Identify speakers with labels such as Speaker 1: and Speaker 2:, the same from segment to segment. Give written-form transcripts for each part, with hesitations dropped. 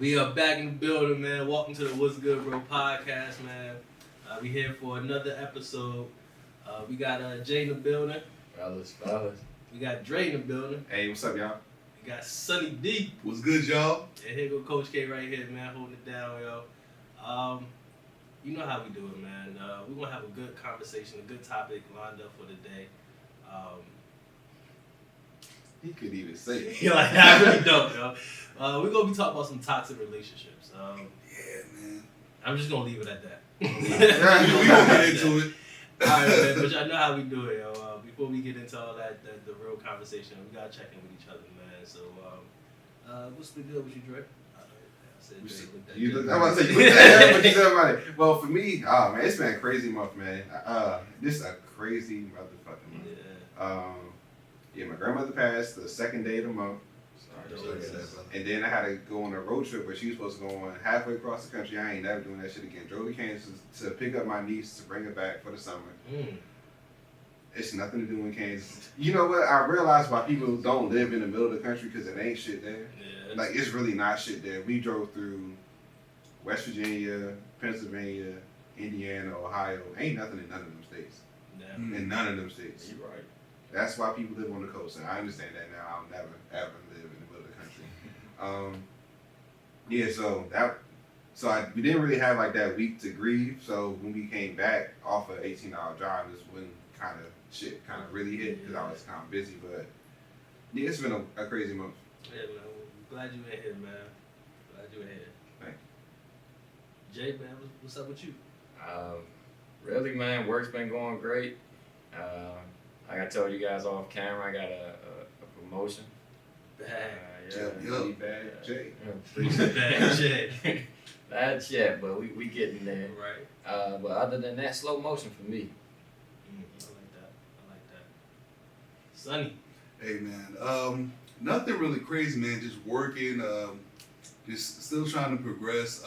Speaker 1: We are back in the building, man. Welcome to the What's Good Bro podcast, man. We here for another episode. We got Jay in the building.
Speaker 2: Fellas.
Speaker 1: We got Dre in the building.
Speaker 3: Hey, what's up, y'all?
Speaker 1: We got Sonny D.
Speaker 4: What's good, y'all?
Speaker 1: And here go Coach K right here, man, holding it down, yo. You know how we do it, man. We're going to have a good conversation, a good topic lined up for the day.
Speaker 3: He could even say it.
Speaker 1: You're like, I really don't, yo. We're going to be talking about some toxic relationships.
Speaker 4: Yeah, man.
Speaker 1: I'm just going to leave it at that.
Speaker 4: We gonna get into it.
Speaker 1: Alright, man, but y'all know how we do it, yo. Before we get into all that, the real conversation, we gotta check in with each other, man. So, what's been good with you, Dre?
Speaker 3: I'm about to say, you looked at him, but you said about it. Well, for me, man, it's been a crazy month, man. This is a crazy motherfucking month. Yeah, my grandmother passed the second day of the month. And then I had to go on a road trip where she was supposed to go on halfway across the country. I ain't never doing that shit again. Drove to Kansas to pick up my niece to bring her back for the summer. It's nothing to do in Kansas. You know what? I realized why people don't live in the middle of the country because it ain't shit there.
Speaker 1: Yeah,
Speaker 3: like, it's really not shit there. We drove through West Virginia, Pennsylvania, Indiana, Ohio. Ain't nothing in none of them states. In none of them states.
Speaker 2: You're right.
Speaker 3: That's why people live on the coast, and I understand that now. I'll never, ever live in the middle of the country. We didn't really have like that week to grieve. So when we came back off an 18-hour drive, is when kind of really hit because I was kind of busy. But yeah, it's been a crazy month.
Speaker 1: Yeah, man. Glad you in here, man. Glad you in here.
Speaker 3: Thank
Speaker 1: you. Jay, man, what's up with you?
Speaker 2: Really, man, work's been going great. Like I told you guys off camera, I got a promotion.
Speaker 1: Bad.
Speaker 3: Bad Jay.
Speaker 1: Bad Jay.
Speaker 2: Bad shit, but we getting there.
Speaker 1: Right.
Speaker 2: But other than that, slow motion for me.
Speaker 1: I like that. Sonny.
Speaker 4: Hey, man. Nothing really crazy, man. Just working. Just still trying to progress.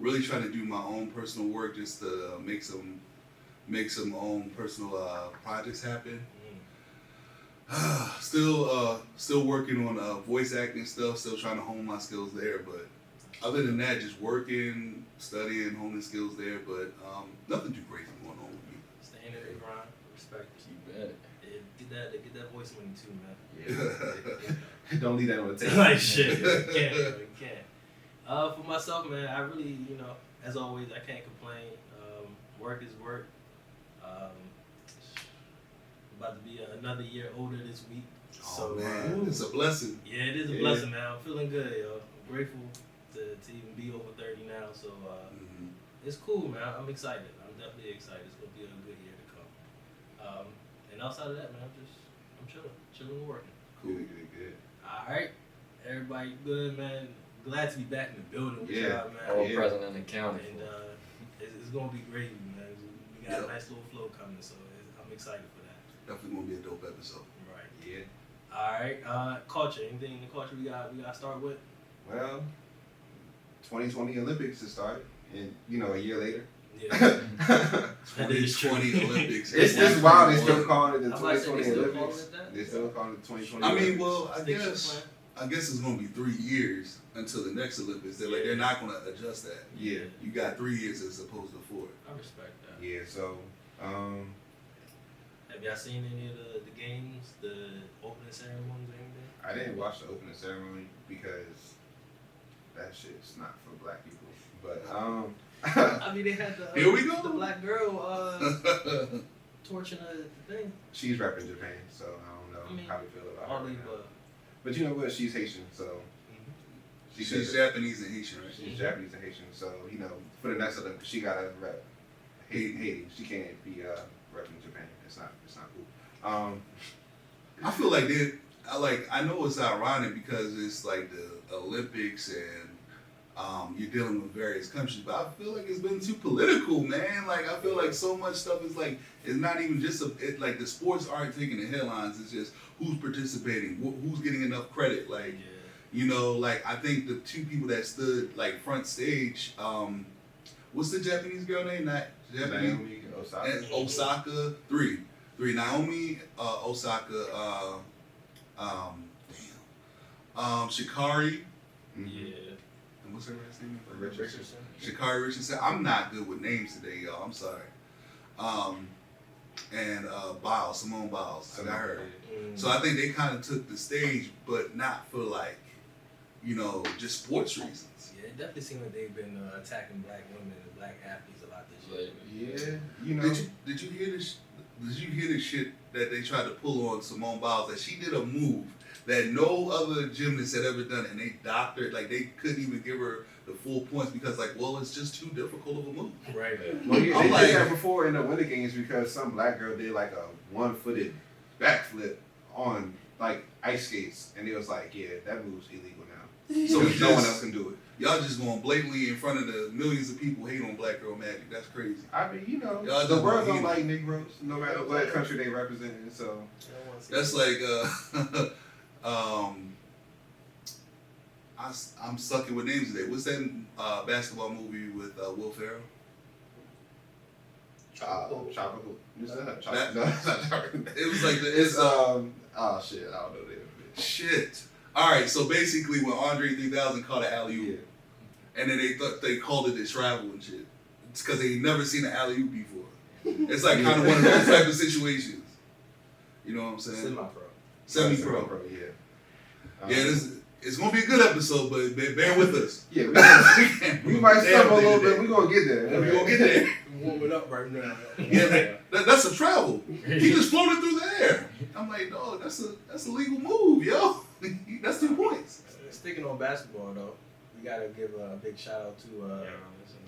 Speaker 4: Really trying to do my own personal work, just to make some own personal projects happen. Still working on voice acting stuff. Still trying to hone my skills there, but other than that, just working, studying, honing skills there. But nothing too crazy going on with me.
Speaker 1: Staying in the grind, respect.
Speaker 2: You bet.
Speaker 1: Get that voice money too, man.
Speaker 3: Yeah. Don't leave that on the table.
Speaker 1: Like shit, you can't. For myself, man, I really, as always, I can't complain. Work is work. About to be another year older this week.
Speaker 4: Oh, man, it's a blessing.
Speaker 1: Yeah, it is a blessing, man. I'm feeling good, yo. I'm grateful to even be over 30 now. So it's cool, man. I'm excited. I'm definitely excited. It's gonna be a good year to come. And outside of that, man, I'm chilling and working.
Speaker 3: Cool, good.
Speaker 1: All right, everybody good, man. Glad to be back in the building with y'all, man.
Speaker 2: All present and accounted
Speaker 1: and it's gonna be great, man. We got a nice little flow coming, so I'm excited for that.
Speaker 4: Definitely gonna be a dope episode.
Speaker 1: Right.
Speaker 3: Yeah.
Speaker 1: All right. Culture. Anything in the culture we got to start with?
Speaker 3: Well, 2020 Olympics has started, and a year later.
Speaker 1: Yeah.
Speaker 4: 2020 Olympics.
Speaker 3: It's wild. They still calling it the 2020
Speaker 1: Olympics.
Speaker 3: They still calling it 2020.
Speaker 4: I mean, well, I guess it's gonna be 3 years until the next Olympics. They're not gonna adjust that.
Speaker 3: Yeah.
Speaker 4: You got 3 years as opposed to 4.
Speaker 1: I respect that.
Speaker 3: Yeah. So.
Speaker 1: Have y'all seen any of the games, the opening ceremonies, or anything?
Speaker 3: I didn't watch the opening ceremony because that shit's not for black people. But
Speaker 1: I mean, they had the
Speaker 4: Here we go.
Speaker 1: the black girl torching the thing.
Speaker 3: She's repping Japan, so I don't know how we feel about her. Right now. But you know what? She's Haitian, so
Speaker 4: she's Japanese and Haitian, right?
Speaker 3: She's Japanese and Haitian, so for the next Olympics, she gotta rep Haiti. She can't be repping Japan. It's not cool.
Speaker 4: I feel like I know it's ironic because it's like the Olympics and you're dealing with various countries, but I feel like it's been too political, man. Like I feel like so much stuff is like it's not even just like the sports aren't taking the headlines. It's just who's participating, who's getting enough credit. Like like I think the two people that stood like front stage. What's the Japanese girl name? Not Japanese.
Speaker 3: Naomi Osaka.
Speaker 4: And Osaka. Three. Naomi, Osaka, Shikari,
Speaker 1: Yeah.
Speaker 4: What's her last name?
Speaker 3: Richardson.
Speaker 4: Sha'Carri Richardson. I'm not good with names today, y'all. I'm sorry. And Biles, Simone Biles. I got her. So I think they kind of took the stage, but not for like, just sports reasons.
Speaker 1: Yeah, it definitely seems like they've been attacking black women and black athletes a lot this year.
Speaker 3: Yeah,
Speaker 4: Did you hear this? Did you hear this shit that they tried to pull on Simone Biles? That she did a move that no other gymnast had ever done, and they doctored, like they couldn't even give her the full points because, like, well, it's just too difficult of a move.
Speaker 1: Right.
Speaker 3: Well, they
Speaker 4: I'm like-
Speaker 3: did that before in the Winter Games because some black girl did like a one-footed backflip on like ice skates, and it was like, yeah, that move's illegal now.
Speaker 4: So
Speaker 3: So no one else can do it.
Speaker 4: Y'all just going blatantly in front of the millions of people hate on Black Girl Magic. That's crazy.
Speaker 3: I mean,
Speaker 4: Y'all
Speaker 3: the
Speaker 4: just
Speaker 3: world
Speaker 4: don't
Speaker 3: don't
Speaker 4: like
Speaker 3: like Negroes, no matter what country they represent. So
Speaker 4: That's like, I'm sucking with names today. What's that basketball movie with Will Ferrell?
Speaker 3: tropical.
Speaker 4: That-
Speaker 3: No, it's not tropical.
Speaker 4: It was like
Speaker 3: It's oh shit, I don't know that.
Speaker 4: shit. All right, so basically when Andre 3000 caught an alley-oop, and then they thought they called it a travel and shit. It's because they never seen an alley-oop before. It's like kind of one of those type of situations. You know what I'm saying?
Speaker 1: Semi-pro.
Speaker 4: Semi-pro.
Speaker 3: Yeah.
Speaker 4: Yeah, it's gonna be a good episode, but bear with us.
Speaker 3: Yeah, we might stumble a little bit. We're gonna get there.
Speaker 4: We're gonna get there.
Speaker 1: Warming up right now.
Speaker 4: Yeah, man, that's a travel. He just floated through the air. I'm like, dog, that's a legal move, yo. That's 2 points.
Speaker 1: Sticking on basketball though, we gotta give a big shout out to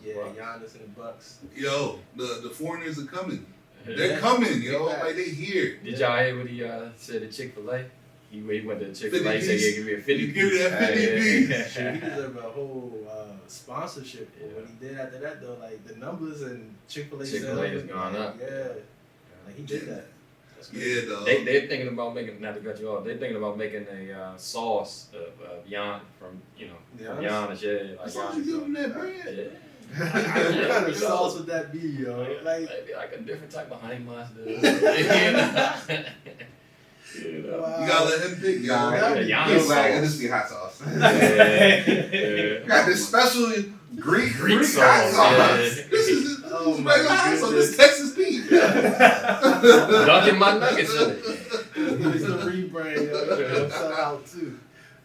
Speaker 1: Giannis and the Bucks.
Speaker 4: Yo, the foreigners are coming. They're coming, yo. Like they here.
Speaker 2: Did y'all hear what he said at Chick-fil-A? He went to Chick-fil-A,
Speaker 4: 50
Speaker 2: said, yeah,
Speaker 4: piece.
Speaker 2: give me a 50
Speaker 4: You give me that 50 piece.
Speaker 1: Shit, he deserved a whole sponsorship for what he did after that though. Like the numbers and Chick-fil-A
Speaker 2: Chick-fil-A has gone up.
Speaker 1: Yeah, like he did that. That's
Speaker 4: Yeah,
Speaker 1: crazy.
Speaker 4: dog.
Speaker 2: They're thinking about making, not to cut you off, they're thinking about making a sauce of Giannis from Giannis, yeah.
Speaker 4: As long as you give them that bread.
Speaker 2: Yeah.
Speaker 1: What kind of sauce would that be, yo? Like,
Speaker 2: Maybe like a different type of honey mustard. You know?
Speaker 1: wow.
Speaker 4: You gotta let him pick, yo.
Speaker 2: Yeah,
Speaker 3: He's
Speaker 2: Giannis
Speaker 3: like,
Speaker 2: sauce.
Speaker 3: this be hot sauce.
Speaker 2: Yeah.
Speaker 3: Got this special Greek hot
Speaker 2: sauce,
Speaker 3: sauce.
Speaker 4: This is
Speaker 1: Oh my
Speaker 4: regular hot sauce.
Speaker 1: goodness.
Speaker 4: This Texas beef.
Speaker 2: Dunking my nuggets in it.
Speaker 1: It's the rebrand, yo. Shout out too.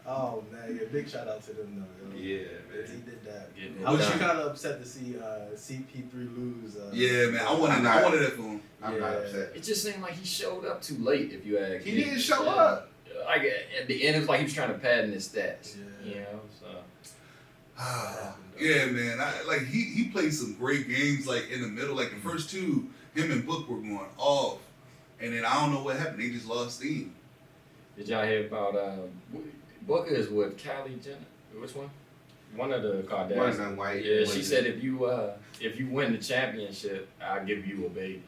Speaker 1: Oh man, yeah, big shout out to them though. Yo.
Speaker 3: Yeah,
Speaker 1: He did that.
Speaker 2: Getting it
Speaker 1: I was
Speaker 2: done.
Speaker 1: kind of upset to see CP3 lose.
Speaker 4: Yeah, man. I wanted that for him.
Speaker 3: I'm not upset.
Speaker 2: It just seemed like he showed up too late, if you ask
Speaker 3: He
Speaker 2: me.
Speaker 3: didn't show up.
Speaker 2: Like at the end, it was like he was trying to pad in his stats.
Speaker 1: Yeah.
Speaker 2: You know, so
Speaker 4: Yeah, man. He played some great games like in the middle. Like the first two, him and Book were going off, and then I don't know what happened. They just lost steam.
Speaker 2: did y'all hear about Booker is with Kylie Jenner? Which one? One of the Kardashians.
Speaker 3: One of them white.
Speaker 2: Yeah,
Speaker 3: one
Speaker 2: she
Speaker 3: of
Speaker 2: said
Speaker 3: them-
Speaker 2: if you win the championship, I'll give you a baby.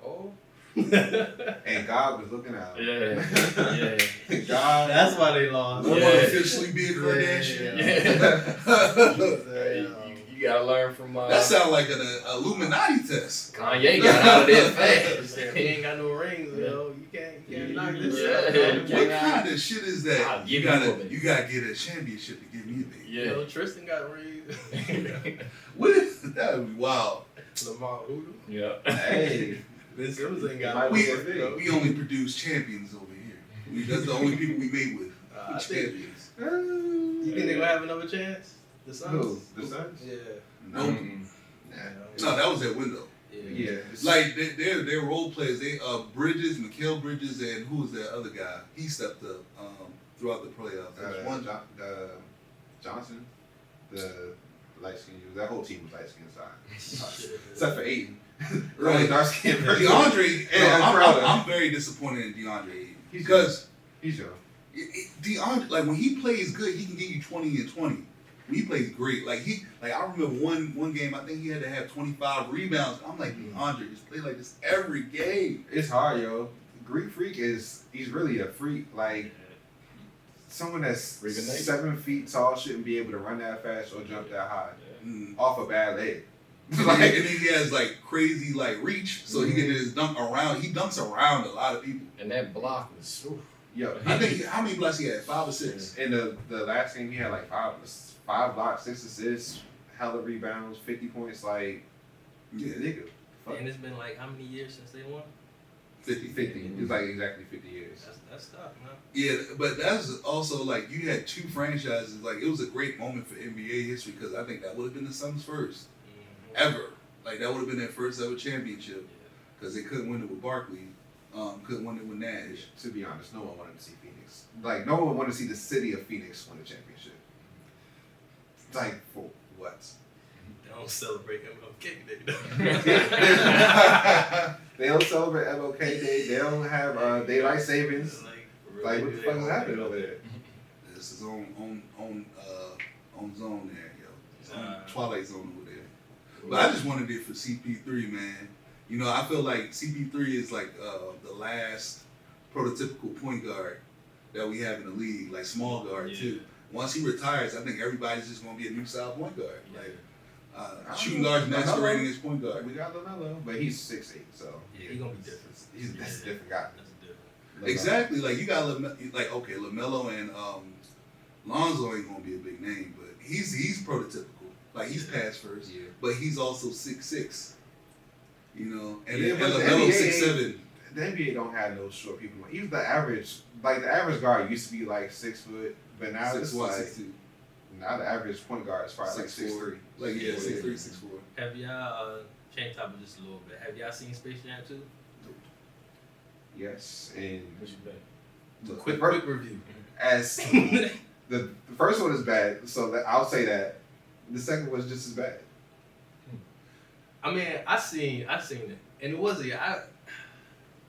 Speaker 1: Oh.
Speaker 3: And God was looking out.
Speaker 2: Yeah, yeah.
Speaker 3: God.
Speaker 1: That's why they lost.
Speaker 4: I
Speaker 2: Yeah.
Speaker 4: want to officially be a Kardashian.
Speaker 2: You gotta learn from
Speaker 4: That sounds like an Illuminati test.
Speaker 2: Kanye got out of there fast.
Speaker 1: He ain't got no rings, yo. You can't knock this
Speaker 2: Yeah.
Speaker 4: What kind of shit is that?
Speaker 2: I'll
Speaker 4: You
Speaker 2: give you a baby.
Speaker 4: gotta get a championship to give me a baby.
Speaker 2: Yeah.
Speaker 1: Yo, Tristan got rings.
Speaker 4: What is that? Would be wild.
Speaker 1: Lamar Odom.
Speaker 2: Yeah.
Speaker 3: Hey.
Speaker 1: Ben Simmons ain't got
Speaker 3: Might
Speaker 1: no
Speaker 3: be
Speaker 1: rings,
Speaker 3: a
Speaker 1: yo.
Speaker 4: We only produce champions over here. That's the only people we made with.
Speaker 1: I think.
Speaker 4: Champions.
Speaker 1: You think they gonna have another chance? The Suns.
Speaker 3: Who? The Suns?
Speaker 1: Yeah.
Speaker 4: No,
Speaker 2: Mm-mm.
Speaker 4: no, that was their window.
Speaker 3: Yeah. it's-
Speaker 4: Like they're role players. They Bridges, Mikal Bridges, and who was that other guy? He stepped up throughout the playoffs. There's one.
Speaker 3: Johnson, the light skin. That whole team was light skin side,
Speaker 1: Shit.
Speaker 3: except for Aiden.
Speaker 4: Right.
Speaker 3: Really dark skin person.
Speaker 4: DeAndre,
Speaker 3: And Crowder.
Speaker 4: I'm very disappointed in DeAndre
Speaker 3: He's
Speaker 4: because
Speaker 3: He's young.
Speaker 4: DeAndre, like when he plays good, he can give you 20 and 20. When he plays great, I remember one game, I think he had to have 25 rebounds. I'm like, DeAndre, just play like this every game.
Speaker 3: It's hard, yo. Greek freak he's really a freak. Like someone that's
Speaker 2: Freak of nature.
Speaker 3: 7 feet tall shouldn't be able to run that fast or jump that high
Speaker 4: Mm.
Speaker 3: off a bad leg.
Speaker 4: and then he has like crazy reach, so he can just dunk around. He dunks around a lot of people.
Speaker 2: And that block was. Oof.
Speaker 3: Yo,
Speaker 4: I think how many blocks he had? 5 or 6.
Speaker 3: in the last game he had like 5 blocks, 6 assists, hella rebounds, 50 points. Like,
Speaker 4: Yeah.
Speaker 3: nigga. Fuck.
Speaker 1: And it's been like how many years since they won?
Speaker 3: 50. It's like exactly 50 years.
Speaker 1: That's tough, man.
Speaker 4: Yeah, but that's also like you had two franchises. Like it was a great moment for NBA history because I think that would have been the Suns first ever. Like that would have been their first ever championship because they couldn't win it with Barkley, couldn't win it with Nash.
Speaker 3: To be honest, no one wanted to see Phoenix. Like, no one wanted to see the city of Phoenix win the championship. Like, for what?
Speaker 1: They don't celebrate MLK Day.
Speaker 3: They don't celebrate MLK Day. They don't have daylight savings. Like, what the fuck is happening over there?
Speaker 4: This is on zone there, yo. It's on Twilight Zone over there. But I just wanted it for CP3, man. You know, I feel like CP3 is like the last prototypical point guard that we have in the league, like small guard too. Once he retires, I think everybody's just gonna be a new style point guard. Like shooting guards masquerading as point guard.
Speaker 3: We got LaMelo, but he's 6'8", so
Speaker 1: he's gonna be different.
Speaker 3: That's a different guy.
Speaker 1: That's different.
Speaker 4: Exactly. Like you got LaMelo and Lonzo ain't gonna be a big name, but he's prototypical. Like he's pass first, but he's also 6'6". You know, and LaMelo's 6'7".
Speaker 3: The NBA don't have no short people. He's the average. Like the average guard used to be like 6 foot, but now it's
Speaker 4: 6'1",
Speaker 3: like
Speaker 4: 6'2".
Speaker 3: now the average point guard is probably like 6'3".
Speaker 4: Like 6'3", 6'4".
Speaker 1: Have y'all change topic just a little bit? Have y'all seen Space Jam 2?
Speaker 3: Yes, and
Speaker 2: What you think?
Speaker 1: Quick review.
Speaker 3: as the first one is bad, so I'll say that. The second was just as bad.
Speaker 1: I mean, I seen it, and it was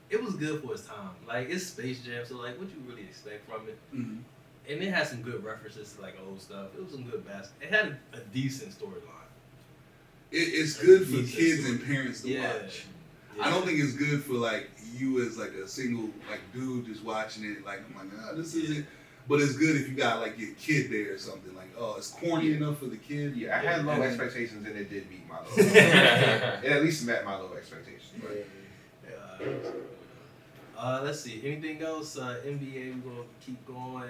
Speaker 1: it was good for its time. Like it's Space Jam, so like, what you really expect from it?
Speaker 4: Mm-hmm.
Speaker 1: And it had some good references to like old stuff. It was some good basketball. It had a decent storyline.
Speaker 4: It's good for kids and parents to watch.
Speaker 1: Yeah.
Speaker 4: I don't think it's good for like you as like a single like dude just watching it. Like I'm like, this isn't. But it's good if you got like your kid there or something. Like, oh, it's corny enough for the kid.
Speaker 3: Yeah, I had low expectations and it did meet my low. It at least met my low expectations. But.
Speaker 1: Let's see. Anything else? NBA, we're gonna keep going.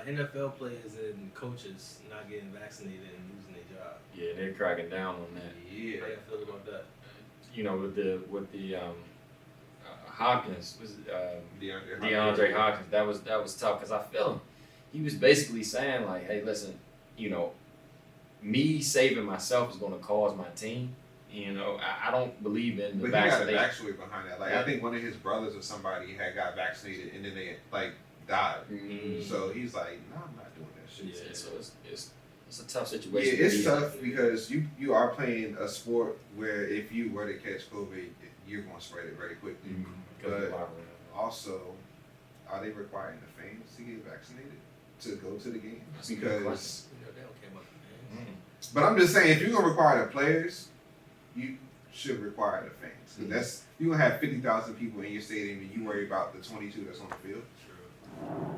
Speaker 1: NFL players and coaches not getting vaccinated and losing their job.
Speaker 2: Yeah, they're cracking down on that.
Speaker 3: Yeah.
Speaker 1: How you feel about that?
Speaker 2: You know, with the Hopkins was
Speaker 3: DeAndre
Speaker 2: Hopkins. That was tough because I feel him. He was basically saying like, hey, listen, you know, me saving myself is going to cause my team. You know, I don't believe in the vaccination.
Speaker 3: But he got a backstory behind that. Like I think one of his brothers or somebody had got vaccinated and then they like died.
Speaker 2: Mm-hmm.
Speaker 3: So he's like, no, I'm not doing that shit.
Speaker 2: Yeah, so it's a tough situation.
Speaker 3: Yeah, it's tough because you are playing a sport where if you were to catch COVID, you're going to spread it very quickly.
Speaker 2: Mm-hmm.
Speaker 3: But also, are they requiring the fans to get vaccinated to go to the game? Because,
Speaker 1: You know, they don't care about the fans.
Speaker 3: but I'm just saying, if you're gonna require the players, you should require the fans. Cause that's you gonna have 50,000 people in your stadium, and you worry about the 22 that's on the field.
Speaker 1: True.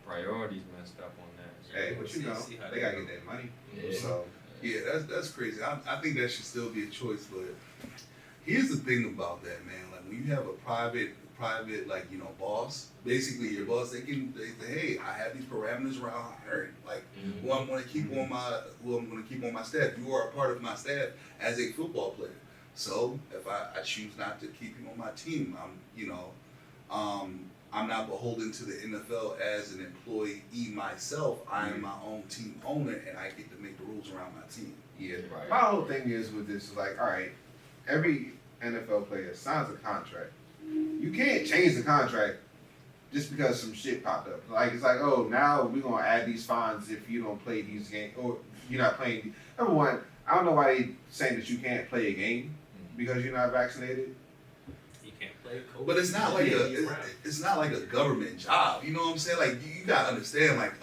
Speaker 2: Priorities messed up on that.
Speaker 3: Hey, but you know, they gotta get that money.
Speaker 2: Yeah.
Speaker 3: So
Speaker 4: Yeah, that's crazy. I think that should still be a choice, but here's the thing about that, man. Like when you have a private like, you know, boss, basically your boss, they say, hey, I have these parameters around hiring, like who I'm gonna keep on my staff. You are a part of my staff as a football player. So if I choose not to keep you on my team, I'm not beholden to the NFL as an employee myself. I am my own team owner, and I get to make the rules around my team.
Speaker 3: yeah,
Speaker 2: Right.
Speaker 3: my whole thing is with this is like, all right, every NFL player signs a contract. You can't change the contract just because some shit popped up. Like it's like, oh, now we're gonna add these fines if you don't play these games or you're not playing. Number one, I don't know why they saying that you can't play a game because you're not vaccinated.
Speaker 1: You can't play COVID.
Speaker 4: But it's not like it's not like a government job. You know what I'm saying? Like you gotta understand, like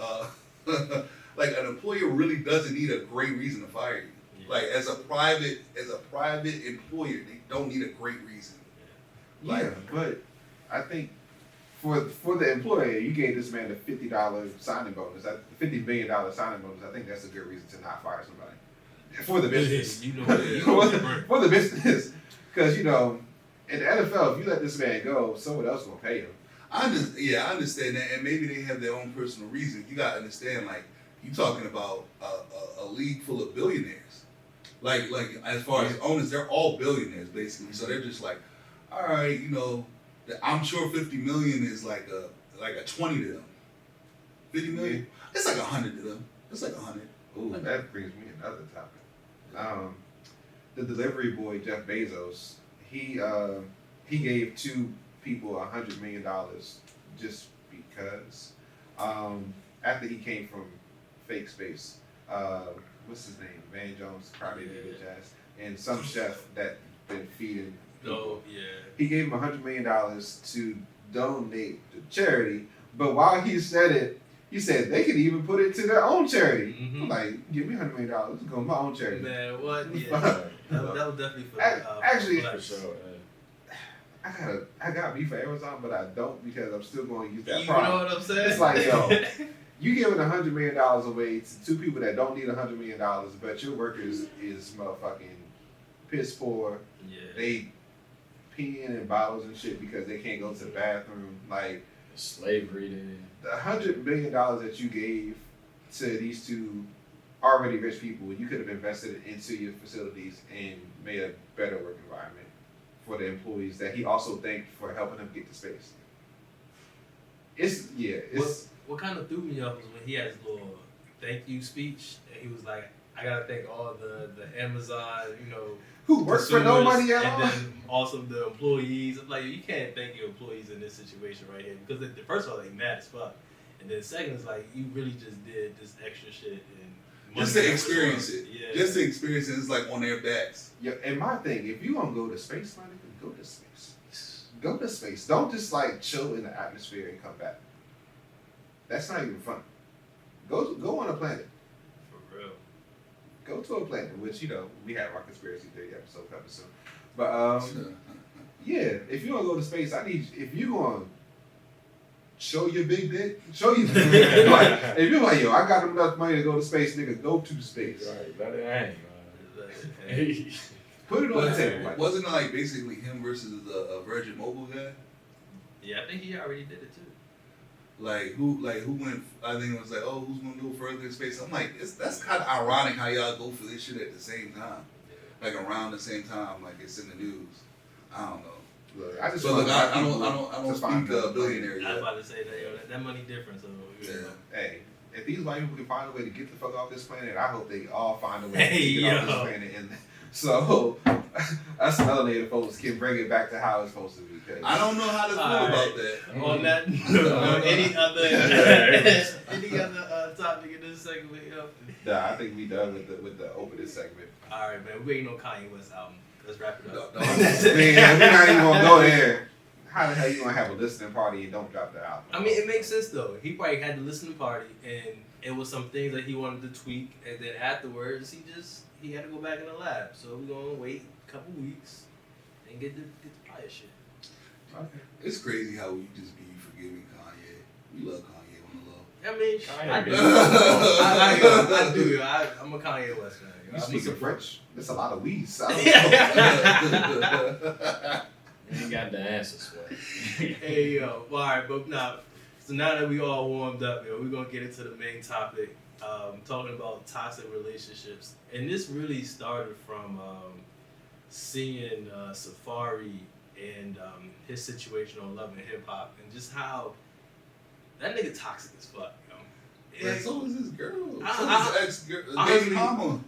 Speaker 4: like an employer really doesn't need a great reason to fire you.
Speaker 1: Yeah.
Speaker 4: Like as a private employer, they don't need a great reason.
Speaker 3: Yeah, but I think for the employer, you gave this man a $50 signing bonus, $50 million signing bonus. I think that's a good reason to not fire somebody for the business.
Speaker 1: You know,
Speaker 3: for the business, because you know, in the NFL, if you let this man go, someone else gonna pay him.
Speaker 4: I understand that, and maybe they have their own personal reason. You gotta understand, like, you talking about a league full of billionaires. Like as far as owners, they're all billionaires basically. So they're just like, all right, I'm sure 50 million is like a 20 to them. 50 million, it's like 100 to them. It's like 100.
Speaker 3: Ooh, that brings me another topic. The delivery boy Jeff Bezos, he gave 2 people $100 million just because after he came from fake space. What's his name? Van Jones, probably bitch ass, and some chef that been feeding people.
Speaker 1: Oh yeah.
Speaker 3: He gave him $100 million to donate to charity, but while he said it, he said they could even put it to their own charity.
Speaker 1: Mm-hmm.
Speaker 3: Like, give me $100 million, let's go to my own charity.
Speaker 1: Man, what? Yeah, that was definitely for
Speaker 3: actually,
Speaker 2: For sure.
Speaker 3: I got beef for Amazon, but I don't because I'm still going to use that
Speaker 1: You
Speaker 3: product.
Speaker 1: know what I'm saying?
Speaker 3: It's like, yo, you giving $100 million away to 2 people that don't need $100 million, but your workers is motherfucking piss poor.
Speaker 1: Yeah.
Speaker 3: They peeing in bottles and shit because they can't go to the bathroom. Like,
Speaker 2: Slavery then.
Speaker 3: the $100 million that you gave to these 2 already rich people, you could have invested it into your facilities and made a better work environment for the employees that he also thanked for helping them get to space.
Speaker 1: What kind of threw me off was when he had his little thank you speech, and he was like, "I gotta thank all the Amazon,
Speaker 3: who works for no money at all."
Speaker 1: and then also the employees." I'm like, you can't thank your employees in this situation right here because first of all, they mad as fuck, and then second is like you really just did this extra shit and
Speaker 4: Just to experience it.
Speaker 1: Yeah.
Speaker 4: Just to experience it. It's like on their backs.
Speaker 3: Yeah, and my thing, if you gonna go to space, man, go to space. Go to space. Don't just like chill in the atmosphere and come back. That's not even fun. Go on a planet.
Speaker 1: For real.
Speaker 3: Go to a planet, which we have our conspiracy theory episode coming soon. But yeah, if you gonna go to space, if you gonna show your big dick, show your big dick. Like, if you're like, yo, I got enough money to go to space, nigga, go to space.
Speaker 2: Right, let it hang.
Speaker 3: Put it on the table. Like,
Speaker 4: Wasn't it like basically him versus a Virgin Mobile guy?
Speaker 1: Yeah, I think he already did it too.
Speaker 4: Like who went? I think it was like, oh, who's gonna go further in space? I'm like, that's kind of ironic how y'all go for this shit at the same time, like around the same time, like it's in the news. I don't know.
Speaker 3: Look, I just
Speaker 4: But look, I
Speaker 3: to
Speaker 4: don't
Speaker 3: find
Speaker 4: speak
Speaker 3: the
Speaker 4: billionaire
Speaker 1: I was
Speaker 4: yet.
Speaker 1: about to say that money different. So
Speaker 3: Hey, if these white people can find a way to get the fuck off this planet, I hope they all find a way to
Speaker 1: Hey,
Speaker 3: get off this
Speaker 1: yo.
Speaker 3: planet. And so us melanated folks can bring it back to how it's supposed to be.
Speaker 4: I don't know how to feel about that.
Speaker 1: On that, any other topic in this segment?
Speaker 3: Nah, I think we done with the opening segment.
Speaker 1: All right, man. We waiting on Kanye West album. Let's wrap it up.
Speaker 3: Man, we're not even gonna go there. How the hell you gonna have a listening party and don't drop the album?
Speaker 1: I mean, it makes sense though. He probably had the listening party, and it was some things that he wanted to tweak, and then afterwards he had to go back in the lab. So we're gonna wait a couple weeks and get the fire shit.
Speaker 3: Okay.
Speaker 4: It's crazy how we just be forgiving Kanye. We love Kanye on the low.
Speaker 1: I mean,
Speaker 2: Kanye
Speaker 1: I do. I'm a Kanye West fan.
Speaker 3: You speaking French? There's a lot of weeds.
Speaker 2: You ain't got the answers for it.
Speaker 1: Hey yo, well, all right, but now, so now that we all warmed up, we're gonna get into the main topic, talking about toxic relationships, and this really started from seeing Safari and his situation on Love and Hip Hop, and just how that nigga toxic as fuck, yo.
Speaker 4: Yeah, so is his girl.
Speaker 1: I-
Speaker 4: So is his ex-girl.
Speaker 1: honestly,
Speaker 4: Baby mama.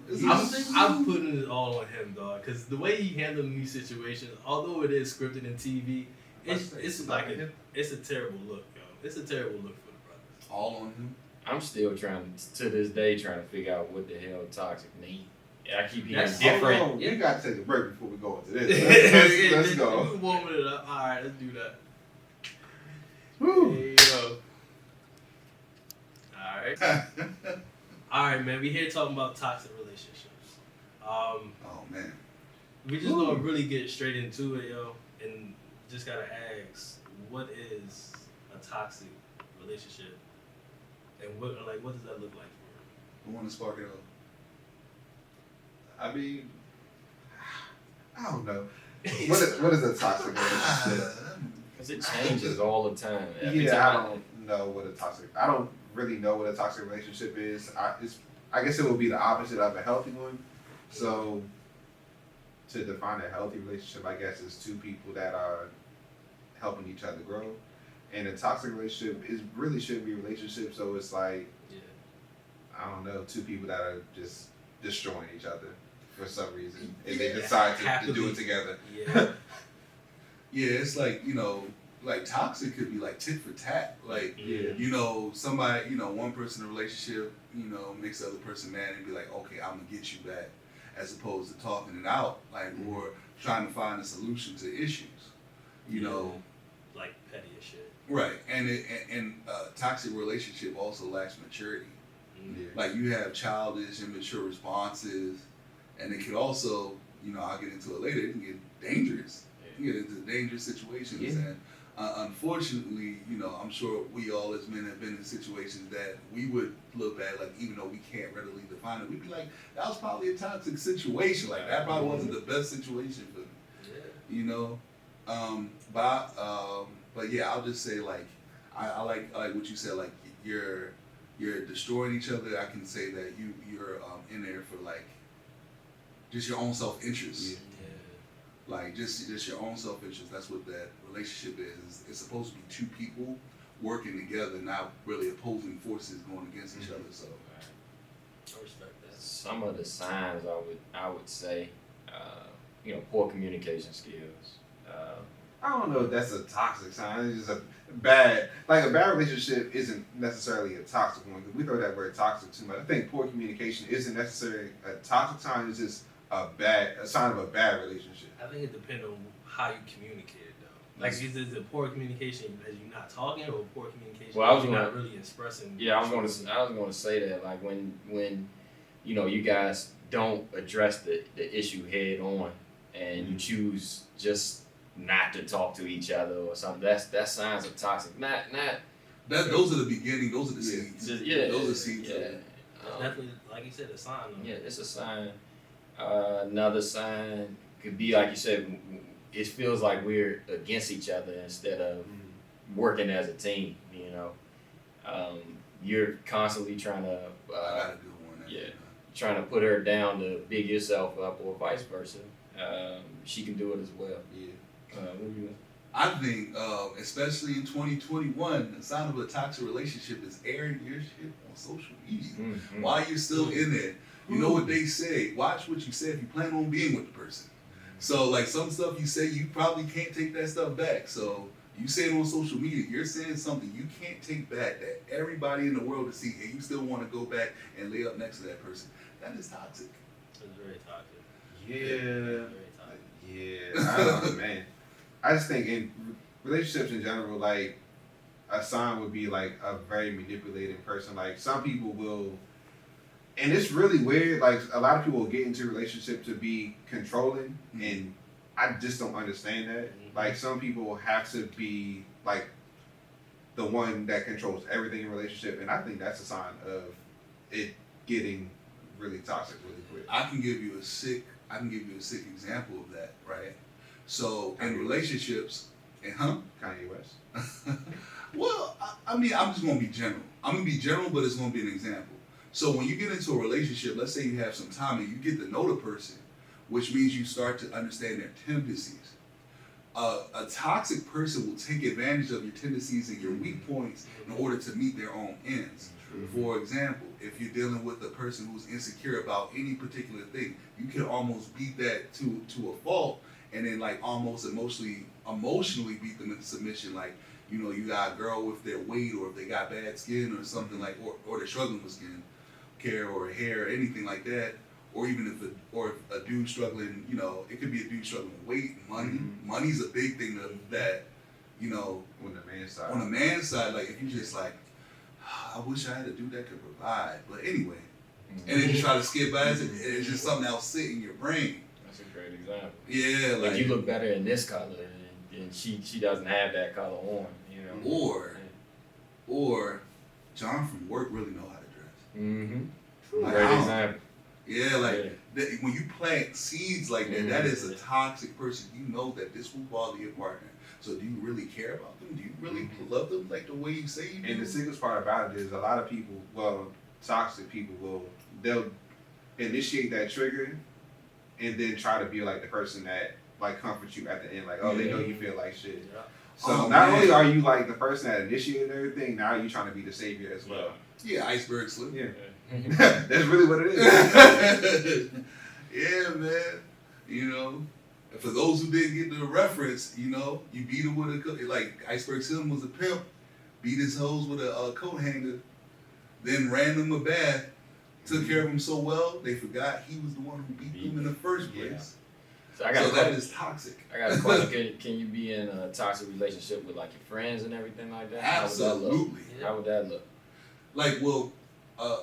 Speaker 1: I'm putting it all on him, dog, because the way he handled these situations, although it is scripted in TV, it's a terrible look, yo. It's a terrible look for the brothers.
Speaker 4: All on him.
Speaker 2: I'm still trying to this day trying to figure out what the hell toxic mean. I keep hearing
Speaker 1: That's
Speaker 2: different.
Speaker 3: Hold on, we gotta take a break before we go into this. Let's go.
Speaker 1: We warming it up. All right, let's do that.
Speaker 3: Woo.
Speaker 1: There you go. All right. All right, man. We here talking about toxic relationships.
Speaker 4: Oh man.
Speaker 1: We just gonna really get straight into it, yo, and just gotta ask, what is a toxic relationship, and what does that look like for you?
Speaker 4: Who want to spark it up?
Speaker 3: I mean, I don't know. What is a toxic relationship?
Speaker 2: Because it changes all the time.
Speaker 3: Yeah, I don't know what a toxic. I don't really know what a toxic relationship is. I guess it would be the opposite of a healthy one. So, to define a healthy relationship, I guess is two people that are helping each other grow. And a toxic relationship is really should be a relationship. So it's like, I don't know, two people that are just destroying each other for some reason, and they decide to do it together.
Speaker 1: Yeah.
Speaker 4: Yeah, it's like, like toxic could be like tit for tat. Like,
Speaker 3: Yeah.
Speaker 4: Somebody, one person in a relationship, makes the other person mad and be like, okay, I'm gonna get you back, as opposed to talking it out, like, or trying to find a solution to issues,
Speaker 1: like petty as shit.
Speaker 4: Right, and toxic relationship also lacks maturity.
Speaker 3: Yeah.
Speaker 4: Like you have childish, immature responses, and it could also, I'll get into it later. It can get dangerous. You get into dangerous situations, and unfortunately, I'm sure we all as men have been in situations that we would look back, like even though we can't readily define it, we'd be like, that was probably a toxic situation. Like that probably wasn't the best situation for me.
Speaker 1: Yeah.
Speaker 4: But yeah, I'll just say like I like what you said. Like you're destroying each other. I can say that you're in there for like just your own self interest.
Speaker 1: Yeah.
Speaker 4: Like just your own self interest. That's what that relationship is. It's supposed to be two people working together, not really opposing forces going against each other. So
Speaker 1: I respect that.
Speaker 2: Some of the signs I would say, poor communication skills.
Speaker 3: I don't know if that's a toxic sign. It's just a bad relationship isn't necessarily a toxic one. We throw that word toxic too much. I think poor communication isn't necessarily a toxic sign. It's just a sign of a bad relationship.
Speaker 1: I think it depends on how you communicate it, though. Like, is it poor communication as you're not talking, or poor communication as you're not really expressing?
Speaker 2: Yeah, I was going to say that. Like when you guys don't address the issue head on, and you choose just not to talk to each other or something. That's signs of toxic. Not
Speaker 4: those are the beginning. Those are the seeds.
Speaker 2: Those are
Speaker 4: seeds.
Speaker 2: Yeah.
Speaker 1: Definitely, like you said, a sign.
Speaker 2: Yeah, it's a sign. Another sign could be like you said. It feels like we're against each other instead of working as a team. You're constantly trying to.
Speaker 4: I got a good one.
Speaker 2: Trying to put her down to big yourself up, or vice versa. She can do it as well.
Speaker 3: Yeah.
Speaker 4: I think, especially in 2021, the sign of a toxic relationship is airing your shit on social media.
Speaker 2: Mm-hmm.
Speaker 4: While you're still in there, you know what they say. Watch what you say if you plan on being with the person. So, like some stuff you say, you probably can't take that stuff back. So you say it on social media, you're saying something you can't take back that everybody in the world to see, and you still want to go back and lay up next to that person. That is toxic.
Speaker 1: It's very toxic.
Speaker 3: Yeah.
Speaker 1: Very toxic.
Speaker 3: Yeah. I don't know, man. I just think in relationships in general, like a sign would be like a very manipulating person. Like some people will, and it's really weird. Like a lot of people will get into a relationship to be controlling, and I just don't understand that. Like some people have to be like the one that controls everything in a relationship, and I think that's a sign of it getting really toxic really quick.
Speaker 4: I can give you a sick example of that, right? So in relationships,
Speaker 3: Kanye West.
Speaker 4: Well, I mean, I'm just gonna be general. I'm gonna be general, but it's gonna be an example. So when you get into a relationship, let's say you have some time and you get to know the person, which means you start to understand their tendencies. A toxic person will take advantage of your tendencies and your weak points in order to meet their own ends. For example, if you're dealing with a person who's insecure about any particular thing, you can almost beat that to a fault, and then like almost emotionally beat them into submission. Like, you got a girl with their weight, or if they got bad skin or something like, or they're struggling with skin care or hair or anything like that. Or even if a dude struggling, it could be a dude struggling with weight, money. Money's a big thing that,
Speaker 3: On the man's side.
Speaker 4: on the man's side, like if you just like, I wish I had a dude that could provide. But anyway, and then you try to skip past it, it's just something else sit in your brain.
Speaker 2: That's a great example.
Speaker 4: Yeah,
Speaker 2: Like you look better in this color, and she doesn't have that color on.
Speaker 4: Or John from work really know how to dress.
Speaker 2: Mm-hmm.
Speaker 4: Like,
Speaker 2: Great example.
Speaker 4: Yeah, like when you plant seeds like that, that is a toxic person. You know that this will bother your partner. So do you really care about them? Do you really love them like the way you say you do?
Speaker 3: And the sickest part about it is a lot of people, well, toxic people they'll initiate that trigger and then try to be like the person that like comforts you at the end, like, oh, they know you feel like shit.
Speaker 1: Yeah.
Speaker 3: So not only are you like the person that initiated everything, now you're trying to be the savior as well.
Speaker 4: Yeah, iceberg slip.
Speaker 3: Yeah. That's really what it is.
Speaker 4: Yeah, man. You know, for those who didn't get the reference, you know, you beat him with like Iceberg Slim was a pimp, beat his hoes with a coat hanger, then ran them a bath, took care of him so well they forgot he was the one who beat them in the first place.
Speaker 2: So,
Speaker 4: that is toxic.
Speaker 2: I got a question. Can you be in a toxic relationship with like your friends and everything like that?
Speaker 4: Absolutely.
Speaker 2: How would that look?
Speaker 4: Like, well,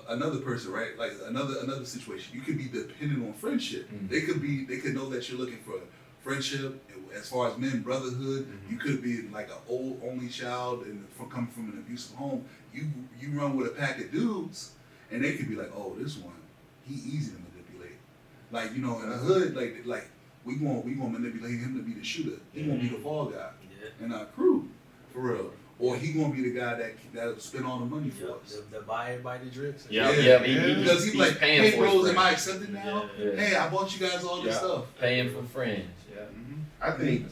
Speaker 4: another person, right? Like another situation. You could be dependent on friendship.
Speaker 2: Mm-hmm.
Speaker 4: They could know that you're looking for friendship. As far as men, brotherhood, you could be like an old only child and coming from an abusive home. You run with a pack of dudes, and they could be like, oh, this one, he easy to manipulate. Like, you know, in the hood, like we gonna manipulate him to be the shooter. He gonna be the fall guy in our crew, for real. Or he gonna be the guy that'll spend all the money for us.
Speaker 1: The buy the drinks.
Speaker 4: Because he's like,
Speaker 2: paying
Speaker 4: hey
Speaker 2: for
Speaker 4: bros,
Speaker 2: his
Speaker 4: am I
Speaker 2: friends.
Speaker 4: accepted now?
Speaker 2: Yeah.
Speaker 4: Hey, I bought you guys all this stuff.
Speaker 2: Paying for friends. Yeah.
Speaker 3: I think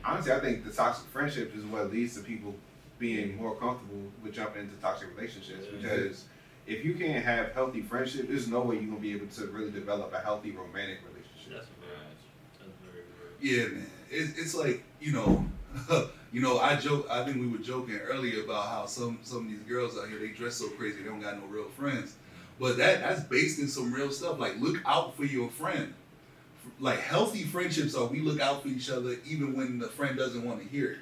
Speaker 3: honestly, I think the toxic friendships is what leads to people being more comfortable with jumping into toxic relationships. Because if you can't have healthy friendship, there's no way you're gonna be able to really develop a healthy romantic relationship.
Speaker 1: That's very good.
Speaker 4: Yeah, man. It's like, you know, I think we were joking earlier about how some of these girls out here, they dress so crazy, they don't got no real friends. But that's based in some real stuff. Like, look out for your friend. Like, healthy friendships are we look out for each other even when the friend doesn't want to hear it.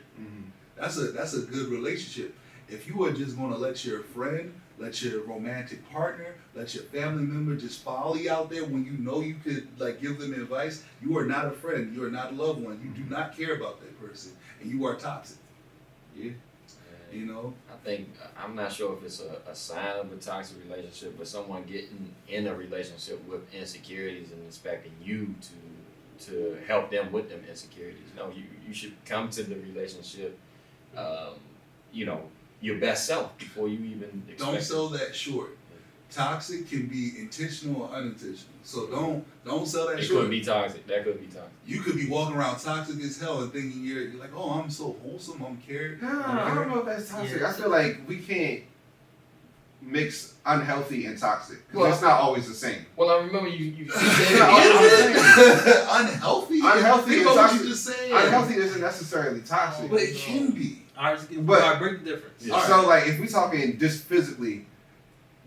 Speaker 4: That's a good relationship. If you are just going to let your friend, let your romantic partner, let your family member just follow you out there when you know you could like give them advice, you are not a friend. You are not a loved one. You do not care about that person, and you are toxic.
Speaker 3: Yeah.
Speaker 4: You know?
Speaker 2: I'm not sure if it's a sign of a toxic relationship, but someone getting in a relationship with insecurities and expecting you to help them with them insecurities. No, you should come to the relationship, you know, your best self before you even expect.
Speaker 4: Don't sell that short. Toxic can be intentional or unintentional. So don't sell that short.
Speaker 2: It could be toxic. That could be toxic.
Speaker 4: You could be walking around toxic as hell and thinking you're like, oh, I'm so wholesome, I'm caring.
Speaker 3: No, I don't know if that's toxic. I feel like we can't mix unhealthy and toxic. Well, it's not always the same.
Speaker 2: Well, I remember you
Speaker 4: Unhealthy?
Speaker 3: Unhealthy and
Speaker 4: what
Speaker 3: toxic.
Speaker 4: you just saying.
Speaker 3: Unhealthy isn't necessarily toxic.
Speaker 4: But it can be.
Speaker 1: All right, break the difference.
Speaker 3: Yeah. So, like, if we're talking just physically,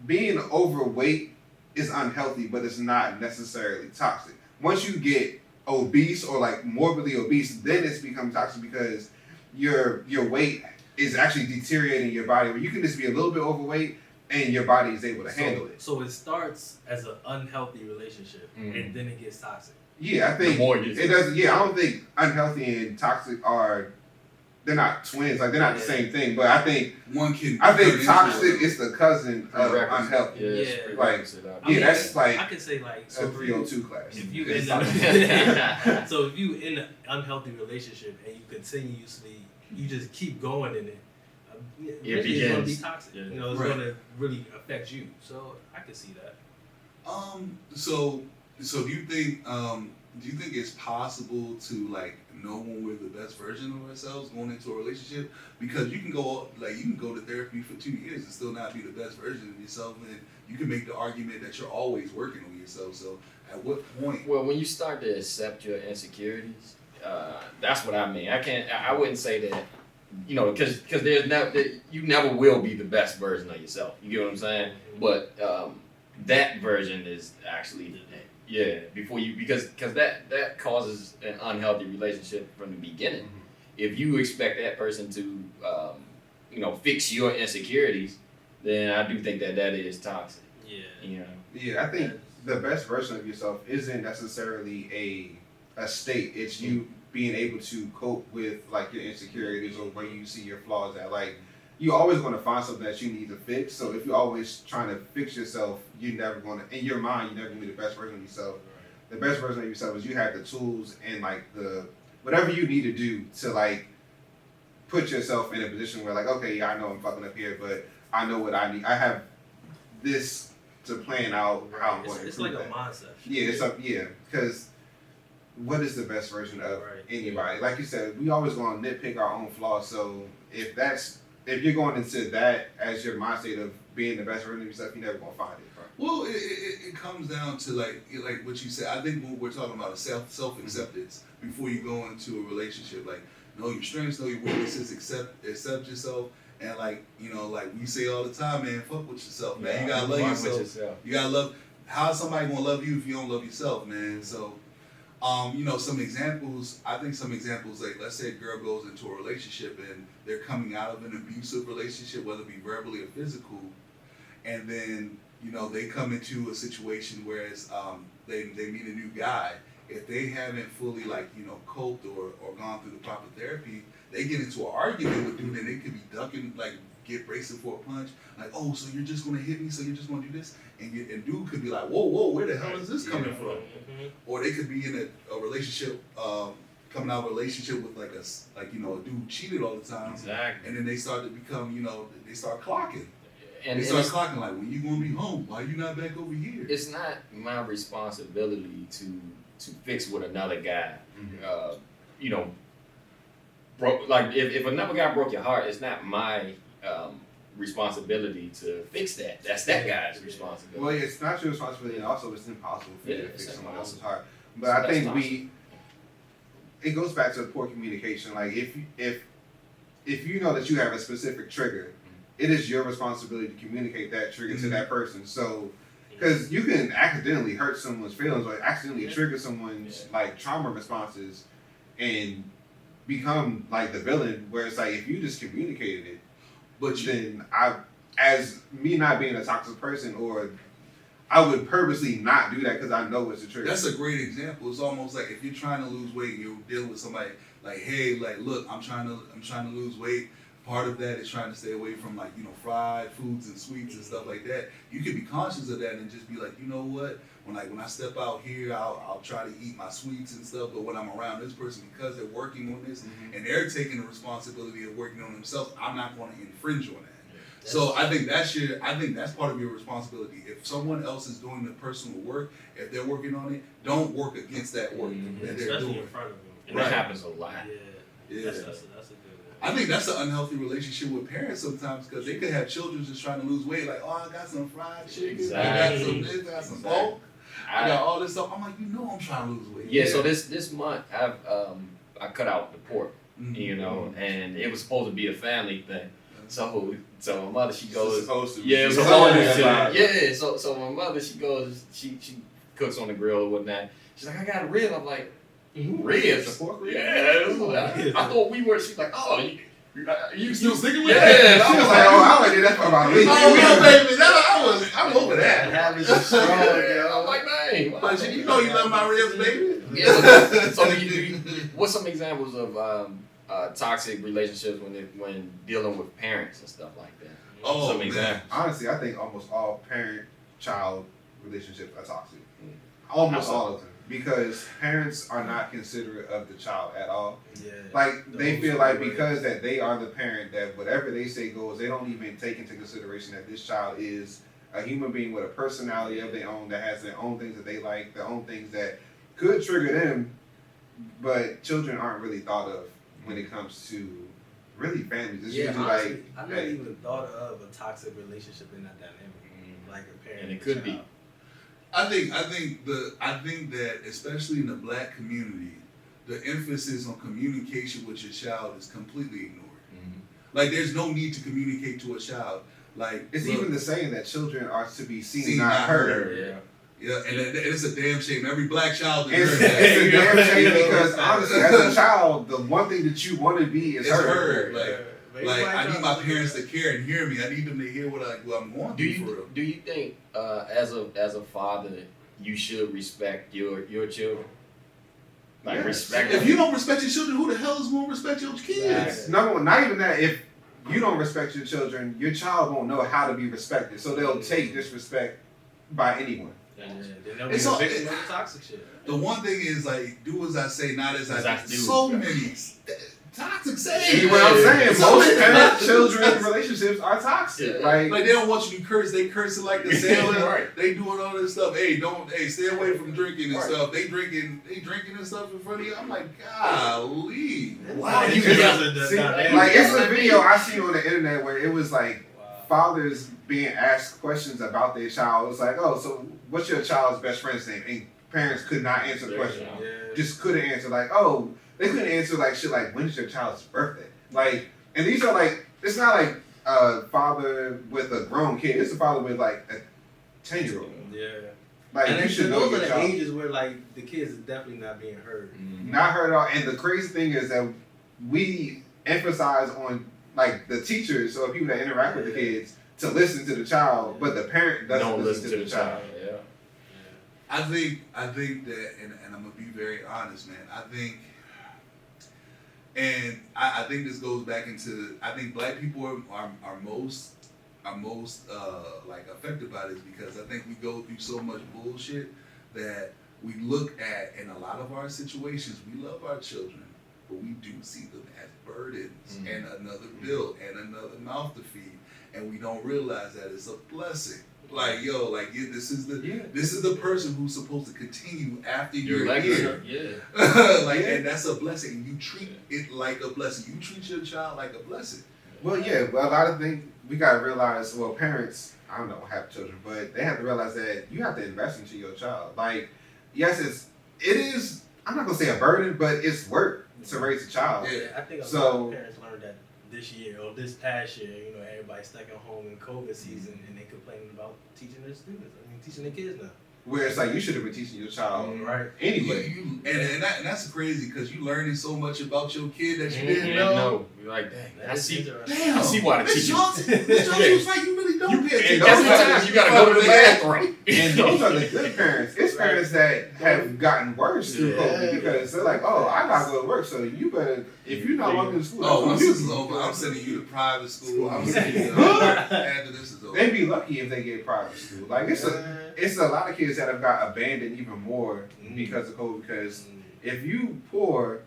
Speaker 3: being overweight is unhealthy, but it's not necessarily toxic. Once you get obese or like morbidly obese, then it's become toxic because your weight is actually deteriorating your body. Where you can just be a little bit overweight and your body is able to handle it.
Speaker 1: So it starts as an unhealthy relationship, and then it gets toxic.
Speaker 3: Yeah, I think it doesn't. Yeah, I don't think unhealthy and toxic they're not twins. Like, they're not the same thing. But I think toxic is the cousin of unhealthy. That's like
Speaker 1: I could say like
Speaker 3: a 302 class.
Speaker 1: If you so if you in an unhealthy relationship and you continuously you just keep going in it, it's gonna be toxic. You know, it's gonna really affect you. So I could see that.
Speaker 4: So do you think it's possible to like know when we're the best version of ourselves going into a relationship? Because you can go to therapy for 2 years and still not be the best version of yourself, and you can make the argument that you're always working on yourself. So at what point?
Speaker 2: Well, when you start to accept your insecurities, that's what I mean. I wouldn't say that, you know, because you never will be the best version of yourself. You get what I'm saying? But that version is actually before you, because that causes an unhealthy relationship from the beginning. If you expect that person to you know, fix your insecurities, then I do think that is toxic. You know.
Speaker 3: Yeah, I think the best version of yourself isn't necessarily a state. It's you being able to cope with like your insecurities or where you see your flaws at. Like, you're always going to find something that you need to fix. So if you're always trying to fix yourself, you're never going to, in your mind, you're never going to be the best version of yourself the best version of yourself is you have the tools and like the whatever you need to do to like put yourself in a position where like, okay, yeah, I know I'm fucking up here, but I know what I need. I have this to plan out how I'm going to
Speaker 1: It's
Speaker 3: improve
Speaker 1: like a
Speaker 3: that.
Speaker 1: mindset.
Speaker 3: Yeah, it's up. Yeah, because what is the best version of anybody? Like you said, we always going to nitpick our own flaws. So if you're going into that as your mindset of being the best version of yourself, you're never going to find it.
Speaker 4: Well, it comes down to like what you said. I think when we're talking about self acceptance before you go into a relationship, like know your strengths, know your weaknesses, accept yourself, and like like we say all the time, man, fuck with yourself, man. You gotta love yourself. You gotta love. How's somebody gonna love you if you don't love yourself, man? So, some examples. I think some examples like let's say a girl goes into a relationship and they're coming out of an abusive relationship, whether it be verbally or physical, and then they come into a situation whereas they meet a new guy. If they haven't fully coped or gone through the proper therapy, they get into an argument with dude and they could be ducking, like get bracing for a punch. Like, oh, so you're just gonna hit me? So you're just gonna do this? And dude could be like, whoa, where the hell is this coming from?
Speaker 1: Mm-hmm.
Speaker 4: Or they could be in a relationship, coming out of a relationship with a dude cheated all the time.
Speaker 2: Exactly.
Speaker 4: And then they start to become, they start clocking.
Speaker 2: And
Speaker 4: they start clocking like, when you gonna be home? Why you not back over here?
Speaker 2: It's not my responsibility to fix what another guy, broke. Like if another guy broke your heart, it's not my responsibility to fix that. That's that guy's responsibility.
Speaker 3: Well, it's not your responsibility, and also it's impossible for you to fix someone else's heart. But
Speaker 2: So
Speaker 3: I think
Speaker 2: that's
Speaker 3: it goes back to poor communication. Like if you know that you have a specific trigger, it is your responsibility to communicate that trigger to that person. So, because you can accidentally hurt someone's feelings or accidentally trigger someone's like trauma responses, and become like the villain. Where it's like if you just communicated it, but then as me not being a toxic person, or I would purposely not do that because I know it's a trigger.
Speaker 4: That's a great example. It's almost like if you're trying to lose weight and you're dealing with somebody like, hey, like, look, I'm trying to lose weight. Part of that is trying to stay away from fried foods and sweets and stuff like that. You can be conscious of that and just be like, you know what? When I step out here, I'll try to eat my sweets and stuff. But when I'm around this person, because they're working on this and they're taking the responsibility of working on themselves, I'm not going to infringe on that. So I think that's part of your responsibility. If someone else is doing the personal work, if they're working on it, don't work against that work that they're
Speaker 1: Especially
Speaker 4: doing.
Speaker 1: in front of them.
Speaker 2: And that happens a lot.
Speaker 1: Yeah. That's a good one.
Speaker 4: I think that's an unhealthy relationship with parents sometimes because they could have children just trying to lose weight. Like, oh, I got some fried chicken, I got some this, I got some pork, I got all this stuff. I'm like, I'm trying to lose weight.
Speaker 2: Yeah. So this month I cut out the pork, and it was supposed to be a family thing. So my mother, she goes, So my mother, she goes, she cooks on the grill or whatnot. She's like, I got a rib. I'm like, ribs?
Speaker 3: The pork rib?
Speaker 2: Yeah. I thought we were. She's like, oh, you
Speaker 4: still sticking with
Speaker 2: it?
Speaker 4: that?
Speaker 3: She was like, oh, I already did that for about a week.
Speaker 4: Oh, baby, I'm over that.
Speaker 1: Habits are strong,
Speaker 2: I'm like, dang.
Speaker 4: But you love my ribs, baby.
Speaker 2: Yeah. So what's some examples of toxic relationships when dealing with parents and stuff like that?
Speaker 4: Oh,
Speaker 2: some
Speaker 4: man.
Speaker 2: examples.
Speaker 3: Honestly, I think almost all parent-child relationships are toxic. Almost all of them. Because parents are not considerate of the child at all.
Speaker 1: Yeah.
Speaker 3: Like, they feel like because that they are the parent, that whatever they say goes, they don't even take into consideration that this child is a human being with a personality of their own, that has their own things that they like, their own things that could trigger them, but children aren't really thought of when it comes to really families. It's usually
Speaker 1: honestly,
Speaker 3: like,
Speaker 1: I never even thought of a toxic relationship in that dynamic, like a parent
Speaker 2: And it could be.
Speaker 1: child.
Speaker 4: I think that especially in the black community, the emphasis on communication with your child is completely ignored. Like, there's no need to communicate to a child. Like,
Speaker 3: it's
Speaker 4: look,
Speaker 3: even the saying that children are to be seen, not heard.
Speaker 4: Yeah, and it's a damn shame. Every black child
Speaker 3: It's
Speaker 4: deserves that.
Speaker 3: a damn shame because honestly, as a child, the one thing that you want to be is
Speaker 4: It's
Speaker 3: heard.
Speaker 4: heard. Like I need my parents to care and hear me. I need them to hear what I'm going through for real.
Speaker 2: Do you think as a father you should respect your children? Like
Speaker 3: Yes.
Speaker 2: respect
Speaker 4: If
Speaker 2: them?
Speaker 4: you don't respect your children, who the hell is going to respect your kids?
Speaker 3: No, not even that. If you don't respect your children, your child won't know how to be respected. So they'll take disrespect by anyone.
Speaker 1: Then they'll be
Speaker 4: It's
Speaker 1: a
Speaker 4: all-
Speaker 1: victim of the toxic shit.
Speaker 4: The one thing is like, do as I say, not as
Speaker 2: As
Speaker 4: I
Speaker 2: I
Speaker 4: do.
Speaker 2: do.
Speaker 4: So many toxic sayings.
Speaker 3: See what I'm saying?
Speaker 4: So
Speaker 3: Most
Speaker 4: many-
Speaker 3: parent-children relationships are toxic.
Speaker 2: Yeah.
Speaker 3: Like,
Speaker 4: Like they don't want you to curse. They cursing like the sailor.
Speaker 2: Right.
Speaker 4: They doing all this stuff. Hey, stay away from drinking and
Speaker 3: Right.
Speaker 4: stuff. They drinking and stuff in front of you. I'm like, golly.
Speaker 2: Why
Speaker 1: You
Speaker 2: you
Speaker 3: It's-
Speaker 1: guys
Speaker 2: got-
Speaker 1: are
Speaker 3: see,
Speaker 1: dynamic.
Speaker 3: like it's a video I seen on the internet where it was like
Speaker 1: Wow.
Speaker 3: fathers being asked questions about their child. It was like, oh, so what's your child's best friend's name? And parents could not answer the question.
Speaker 1: Yeah.
Speaker 3: Just couldn't answer. Like, oh, they couldn't answer like shit like, when's your child's birthday? Like, and these are like, it's not like a father with a grown kid. It's a father with like a 10-year-old.
Speaker 1: Yeah.
Speaker 3: Like,
Speaker 1: And
Speaker 3: you
Speaker 1: then
Speaker 3: should know
Speaker 1: those are
Speaker 3: your
Speaker 1: the
Speaker 3: child.
Speaker 1: ages where like the kids is definitely not being heard.
Speaker 3: Not heard at all. And the crazy thing is that we emphasize on like the teachers or people that interact with the kids to listen to the child, but the parent doesn't
Speaker 2: Don't
Speaker 3: listen to the child.
Speaker 2: Yeah.
Speaker 4: I think that, and I'm gonna be very honest, man. I think this goes back into, I think black people are most like affected by this because I think we go through so much bullshit that we look at in a lot of our situations. We love our children, but we do see them as burdens and another bill and another mouth to feed, and we don't realize that it's a blessing. Like this is the person who's supposed to continue after you're here.
Speaker 2: Yeah.
Speaker 4: And that's a blessing. You treat it like a blessing. You treat your child like a blessing.
Speaker 3: Well, yeah, but a lot of things we gotta realize. Well, parents, I don't know, have children, but they have to realize that you have to invest into your child. Like, yes, it is. I'm not gonna say a burden, but it's work to raise a child.
Speaker 4: Yeah.
Speaker 1: I think a lot
Speaker 3: So-
Speaker 1: of parents learned that this year or this past year. You know, everybody's stuck at home in COVID season and they complaining about teaching their students. I mean, teaching their kids now.
Speaker 3: Where it's like you should have been teaching your child
Speaker 1: Right.
Speaker 3: anyway.
Speaker 4: And that's crazy because you learning so much about your kid that you didn't
Speaker 2: Yeah,
Speaker 4: know.
Speaker 2: no. You're like, dang.
Speaker 1: That
Speaker 2: I
Speaker 1: is
Speaker 2: see.
Speaker 1: interesting.
Speaker 4: Damn,
Speaker 2: I see why the
Speaker 4: Miss
Speaker 2: teacher-
Speaker 4: Johnson, Miss Johnson was right. You really don't pay
Speaker 2: And
Speaker 4: attention.
Speaker 2: every time you gotta go to the bathroom.
Speaker 3: And those are the good parents. It's parents that have gotten worse through COVID because they're like, oh, I gotta go to work, so you better, if you're not walking to school,
Speaker 4: Oh, once
Speaker 3: you
Speaker 4: this is over, I'm sending you to private school. I'm sending you after this is over.
Speaker 3: they'd be lucky if they get private school. Like it's a lot of kids that have got abandoned even more because of COVID. Because if you poor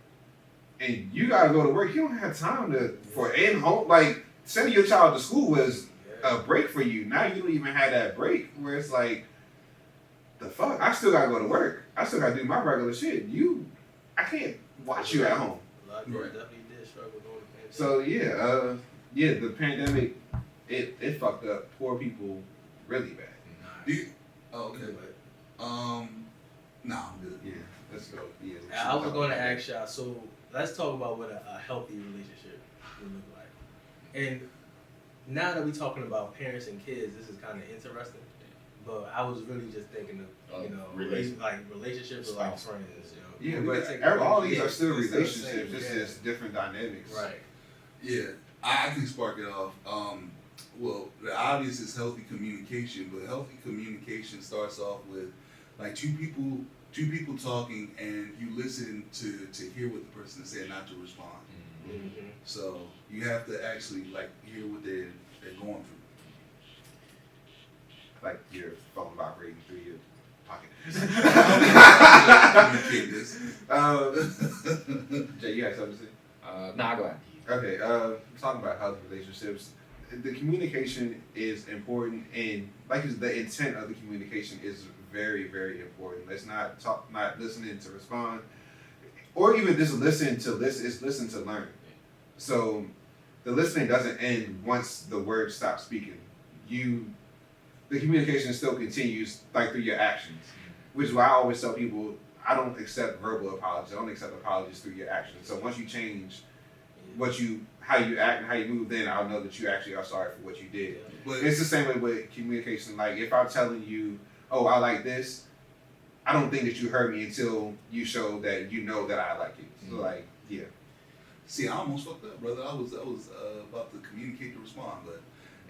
Speaker 3: and you gotta go to work, you don't have time for in home. Like sending your child to school was a break for you. Now you don't even have that break where it's like, the fuck, I still gotta go to work. I still gotta do my regular shit. I can't watch you at home.
Speaker 1: A lot of people definitely did struggle during the pandemic.
Speaker 3: So the pandemic, it fucked up poor people really bad.
Speaker 4: Oh, okay. Nah, I'm good.
Speaker 3: Yeah, let's go. Yeah,
Speaker 1: I was going to ask y'all, so let's talk about what a healthy relationship would look like. And now that we're talking about parents and kids, this is kind of interesting. But I was really just thinking of, relationships with like friends, you know.
Speaker 3: Yeah,
Speaker 1: We
Speaker 3: but
Speaker 1: could take-
Speaker 3: all these are still
Speaker 1: it's the same,
Speaker 3: relationships, just
Speaker 1: yeah.
Speaker 3: as different dynamics.
Speaker 1: Right.
Speaker 4: Yeah, I can spark it off. Well, the obvious is healthy communication, but healthy communication starts off with like two people talking, and you listen to hear what the person is saying, not to respond.
Speaker 1: Mm-hmm.
Speaker 4: So you have to actually like hear what they're going through.
Speaker 3: Like your phone vibrating through your pocket.
Speaker 4: Communicate this.
Speaker 3: Jay, you had something to say?
Speaker 2: Nah, go ahead.
Speaker 3: Okay, talking about healthy relationships, the communication is important, and the intent of the communication is very, very important. Let's not listening to respond, or even just listen to listen. It's listen to learn. So the listening doesn't end once the words stop speaking. The communication still continues like through your actions, which is why I always tell people I don't accept verbal apologies. I don't accept apologies through your actions. So once you change how you act and how you move, then I'll know that you actually are sorry for what you did.
Speaker 4: But
Speaker 3: It's the same way with communication. Like if I'm telling you, oh, I like this, I don't think that you heard me until you show that you know that I like it. So like, yeah.
Speaker 4: see, I almost fucked up, brother. I was about to communicate to respond, but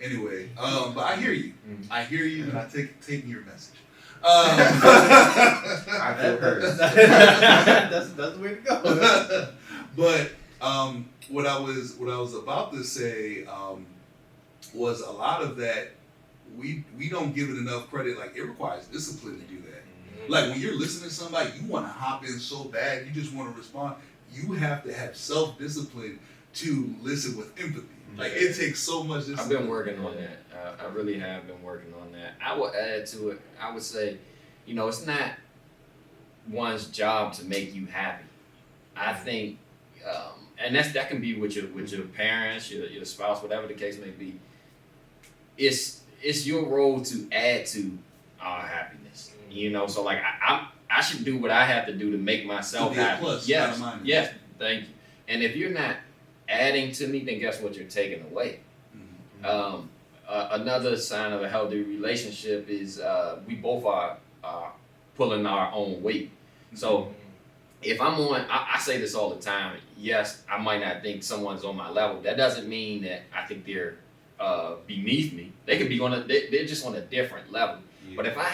Speaker 4: anyway, but I hear you. I hear you, and I take your message.
Speaker 3: I feel hurt.
Speaker 1: That's the way to go.
Speaker 4: But what I was about to say was a lot of that we don't give it enough credit. Like, it requires discipline to do that. Like, when you're listening to somebody, you want to hop in so bad, you just want to respond. You have to have self-discipline to listen with empathy. Like, it takes so much discipline.
Speaker 2: I've been working on that. I really have been working on that. I would add to it, I would say, it's not one's job to make you happy. I think, and that can be with your parents, your spouse, whatever the case may be. It's your role to add to our happiness. So like I should do what I have to do to make myself happy.
Speaker 4: Plus,
Speaker 2: yes, thank you. And if you're not adding to me, then guess what? You're taking away. Another sign of a healthy relationship is we both are pulling our own weight. So if I'm on, I say this all the time. Yes, I might not think someone's on my level. That doesn't mean that I think they're beneath me. They could be they're just on a different level. Yeah. But if I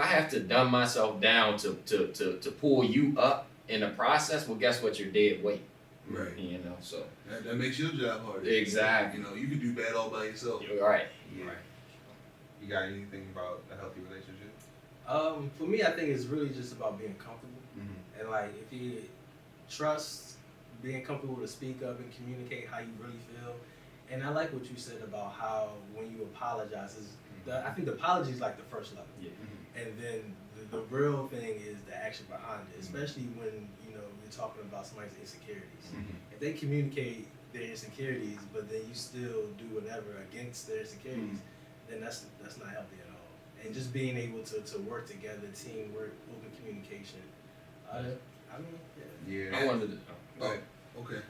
Speaker 2: have to dumb myself down to pull you up in the process, well, guess what? You're dead weight.
Speaker 4: Right.
Speaker 2: So
Speaker 4: that makes your job harder.
Speaker 2: Exactly.
Speaker 4: You can do bad all by yourself.
Speaker 2: You're right.
Speaker 3: Yeah. Right. You got anything about a healthy relationship?
Speaker 1: For me, I think it's really just about being comfortable. And like, if you trust, being comfortable to speak up and communicate how you really feel. And I like what you said about how when you apologize, I think the apology is like the first level. Yeah. And then the real thing is the action behind it, especially when you're talking about somebody's insecurities. If they communicate their insecurities, but then you still do whatever against their insecurities, then that's not healthy at all. And just being able to work together, teamwork, open communication.
Speaker 2: I wanted to.
Speaker 4: Okay.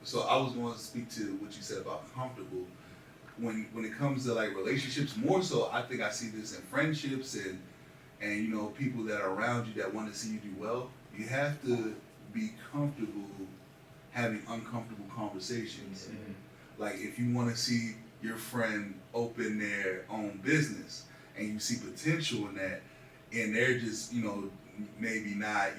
Speaker 4: So I was going to speak to what you said about comfortable. When it comes to like relationships, more so, I think I see this in friendships and people that are around you that want to see you do well. You have to be comfortable having uncomfortable conversations. Like, if you want to see your friend open their own business and you see potential in that, and they're just maybe not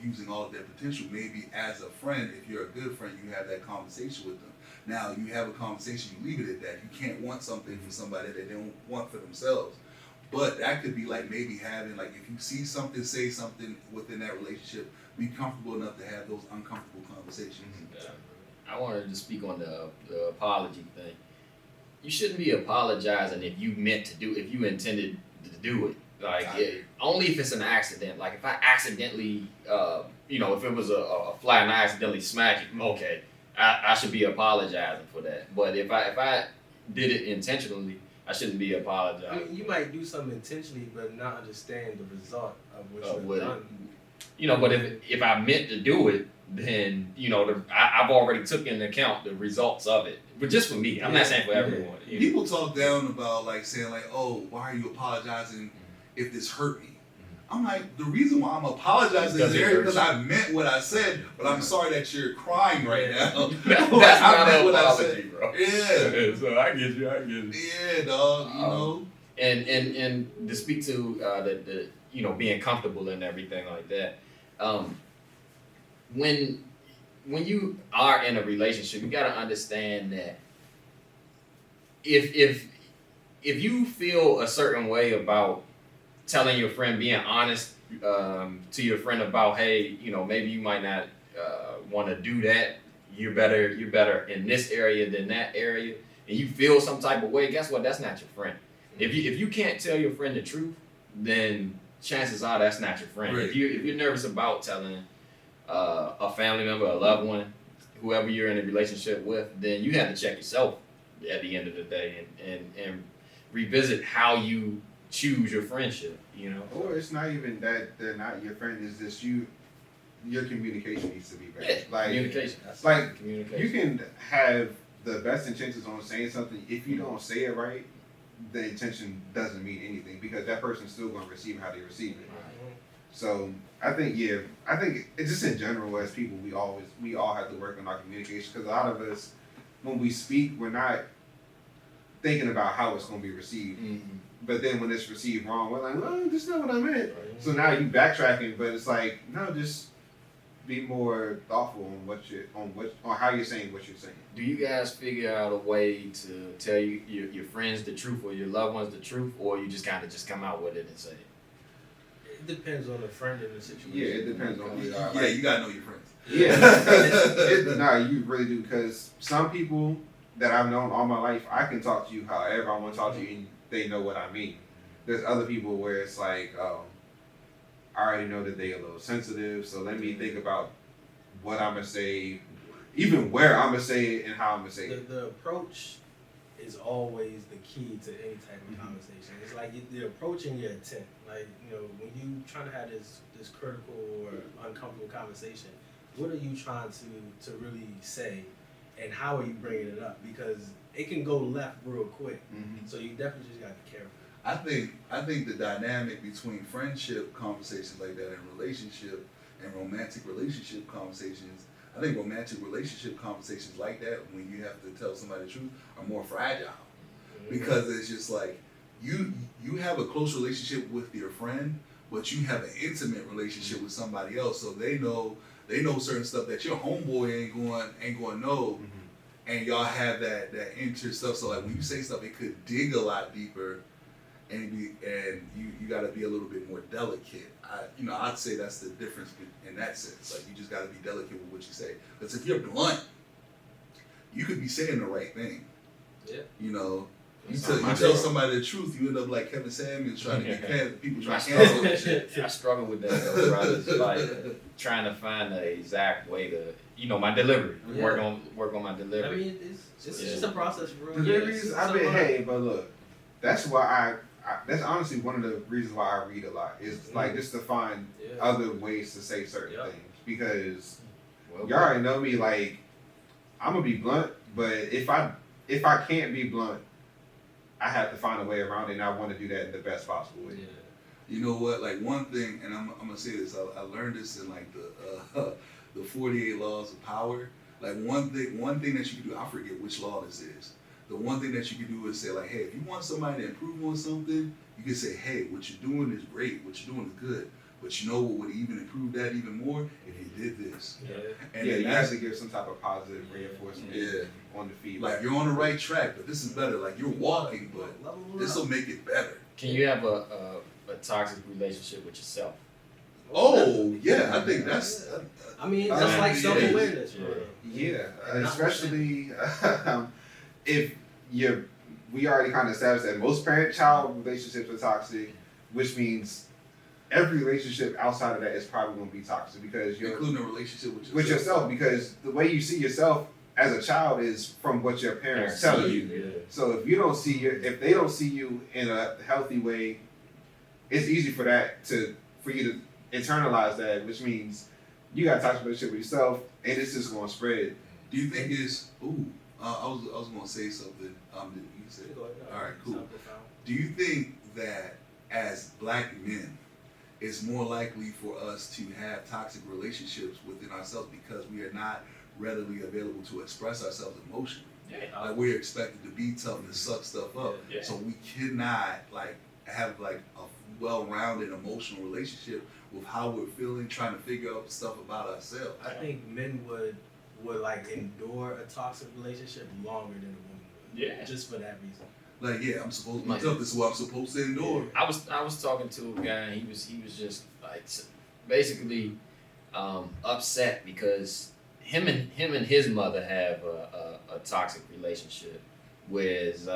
Speaker 4: using all of their potential, maybe as a friend, if you're a good friend, you have that conversation with them. Now you have a conversation, you leave it at that. You can't want something for somebody that they don't want for themselves. But that could be like maybe having, like, if you see something, say something within that relationship, be comfortable enough to have those uncomfortable conversations.
Speaker 2: I wanted to speak on the apology thing. You shouldn't be apologizing if you intended to do it. Like, only if it's an accident. Like, if I accidentally, if it was a fly and I accidentally smacked you, okay, I should be apologizing for that. But if I did it intentionally, I shouldn't be apologizing.
Speaker 1: I mean, you might do something intentionally, but not understand the result of what you've done.
Speaker 2: But if I meant to do it, then I've already took into account the results of it. But just for me, I'm not saying for everyone.
Speaker 4: People talk down about like saying like, oh, why are you apologizing if this hurt me? I'm like, the reason why I'm apologizing is because I meant what I said, but I'm sorry that you're crying right now.
Speaker 2: That's not an apology, bro.
Speaker 4: Yeah.
Speaker 2: So I get you.
Speaker 4: Yeah, dog.
Speaker 2: And to speak to the being comfortable and everything like that. When you are in a relationship, you gotta understand that if you feel a certain way about telling your friend, being honest to your friend about, hey, maybe you might not want to do that. You're better in this area than that area, and you feel some type of way. Guess what? That's not your friend. If you can't tell your friend the truth, then chances are that's not your friend. Right. If you're nervous about telling a family member, a loved one, whoever you're in a relationship with, then you have to check yourself at the end of the day and revisit how you choose your friendship,
Speaker 3: Or it's not even that they're not your friend, it's just your communication needs to be better.
Speaker 2: Yeah, communication.
Speaker 3: Communication. You can have the best intentions on saying something. If you don't say it right, the intention doesn't mean anything because that person's still going to receive how they receive it. So I think it's just in general as people, we all have to work on our communication because a lot of us, when we speak, we're not thinking about how it's going to be received. But then when it's received wrong, we're like, well, that's not what I meant. So now you backtracking, but it's like, no, just be more thoughtful on how you're saying what you're saying.
Speaker 2: Do you guys figure out a way to tell your friends the truth or your loved ones the truth, or you just kind of just come out with it and say it?
Speaker 1: It depends on the friend and the situation.
Speaker 3: Yeah, it depends on who you are.
Speaker 4: Yeah, you gotta know your friends.
Speaker 3: Yeah, nah, you really do, because some people that I've known all my life, I can talk to you however I want to talk to you, and they know what I mean. There's other people where it's like, I already know that they're a little sensitive, so let me think about what I'm gonna say, even where I'm gonna say it and how I'm gonna say it.
Speaker 1: The approach is always the key to any type of conversation. It's like the approach and your intent. Like, you know, when you trying to have this critical or uncomfortable conversation, what are you trying to really say, and how are you bringing it up? Because it can go left real quick.
Speaker 3: Mm-hmm.
Speaker 1: So you definitely just gotta be careful.
Speaker 4: I think the dynamic between friendship conversations like that and relationship and romantic relationship conversations, I think romantic relationship conversations like that, when you have to tell somebody the truth, are more fragile. Because it's just like you have a close relationship with your friend, but you have an intimate relationship with somebody else, so they know certain stuff that your homeboy ain't going to know, and y'all have that inter stuff. So like when you say stuff, it could dig a lot deeper, and you got to be a little bit more delicate. I'd say that's the difference in that sense. Like you just got to be delicate with what you say. Because if you're blunt, you could be saying the right thing.
Speaker 1: Yeah.
Speaker 4: You know, you tell somebody the truth, you end up like Kevin Samuels trying to get people trying to cancel and shit.
Speaker 2: I struggle with that though, brothers. Like trying to find the exact way to, my delivery.
Speaker 1: Yeah.
Speaker 2: Work on my delivery.
Speaker 1: I mean, it's just a process for real.
Speaker 3: Deliveries, I bet, hey, but look, that's why that's honestly one of the reasons why I read a lot, is like just to find other ways to say certain things, because y'all already know me, like I'm gonna be blunt, but if I can't be blunt, I have to find a way around it, and I want to do that in the best possible way.
Speaker 1: Yeah.
Speaker 4: You know what? Like one thing, and I'm gonna say this. I learned this in like the 48 laws of power. Like one thing that you can do. I forget which law this is. The one thing that you can do is say like, hey, if you want somebody to improve on something, you can say, hey, what you're doing is great. What you're doing is good. But you know what would even improve that even more if you did this.
Speaker 1: Yeah.
Speaker 4: And
Speaker 3: you have to give some type of positive reinforcement on the feedback.
Speaker 4: Like you're on the right track, but this is better. Like you're walking, but this will make it better.
Speaker 2: Can you have a toxic relationship with yourself?
Speaker 4: Oh yeah, I think that's.
Speaker 1: I mean, that's like self-awareness, bro.
Speaker 3: Yeah, especially if we already kind of established that most parent-child relationships are toxic, which means every relationship outside of that is probably going to be toxic, because you're
Speaker 4: including a relationship
Speaker 3: with yourself, because the way you see yourself as a child is from what your parents tell you.
Speaker 1: Yeah.
Speaker 3: So if you don't see if they don't see you in a healthy way, it's easy for you to internalize that, which means you got a toxic relationship with yourself, and it's just going to spread.
Speaker 4: Do you think it's I was going to say something. You said, all right, cool. Do you think that as black men, it's more likely for us to have toxic relationships within ourselves because we are not readily available to express ourselves emotionally?
Speaker 2: Yeah.
Speaker 4: Like we're expected to be tough and suck stuff up, so we cannot like have like a well-rounded emotional relationship with how we're feeling, trying to figure out stuff about ourselves.
Speaker 1: I think men would like endure a toxic relationship longer than a woman would.
Speaker 2: Yeah.
Speaker 1: Just for that reason.
Speaker 4: Like, yeah, I'm supposed to be tough. This is what I'm supposed to endure.
Speaker 2: I was talking to a guy, and he was just like basically upset because him and his mother have a toxic relationship, whereas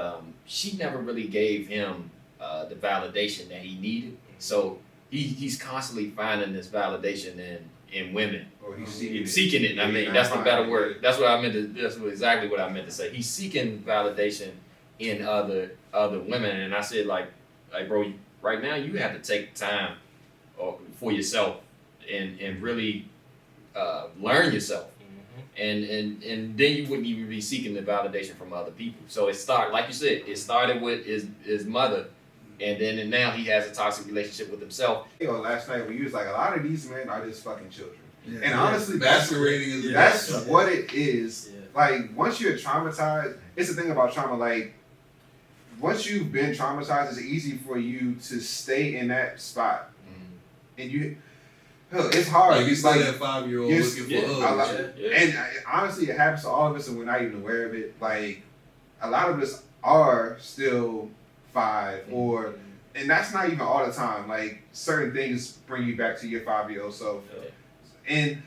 Speaker 2: she never really gave him the validation that he needed. So he's constantly finding this validation in women.
Speaker 3: Or he's
Speaker 2: seeking it. I mean, that's the better word. That's what I meant to. That's exactly what I meant to say. He's seeking validation in other women, and I said like bro, right now you have to take time for yourself and really learn yourself, and then you wouldn't even be seeking the validation from other people. So it started with his mother, and now he has a toxic relationship with himself.
Speaker 3: Last night when you was like, a lot of these men are just fucking children.
Speaker 4: Yeah.
Speaker 3: And honestly,
Speaker 4: masquerading
Speaker 3: that's what it is. Yeah. Like, once you're traumatized, it's the thing about trauma, like, once you've been traumatized, it's easy for you to stay in that spot. And Hell, it's hard.
Speaker 4: Like you see
Speaker 3: like,
Speaker 4: that 5-year-old
Speaker 3: yes,
Speaker 4: looking
Speaker 2: yeah,
Speaker 4: for
Speaker 3: I
Speaker 4: hugs.
Speaker 3: like-
Speaker 2: Yeah.
Speaker 3: And honestly, it happens to all of us, and we're not even aware of it. Like, a lot of us are still 5, or, and that's not even all the time. Like, certain things bring you back to your 5-year-old self.
Speaker 2: Yeah.
Speaker 3: And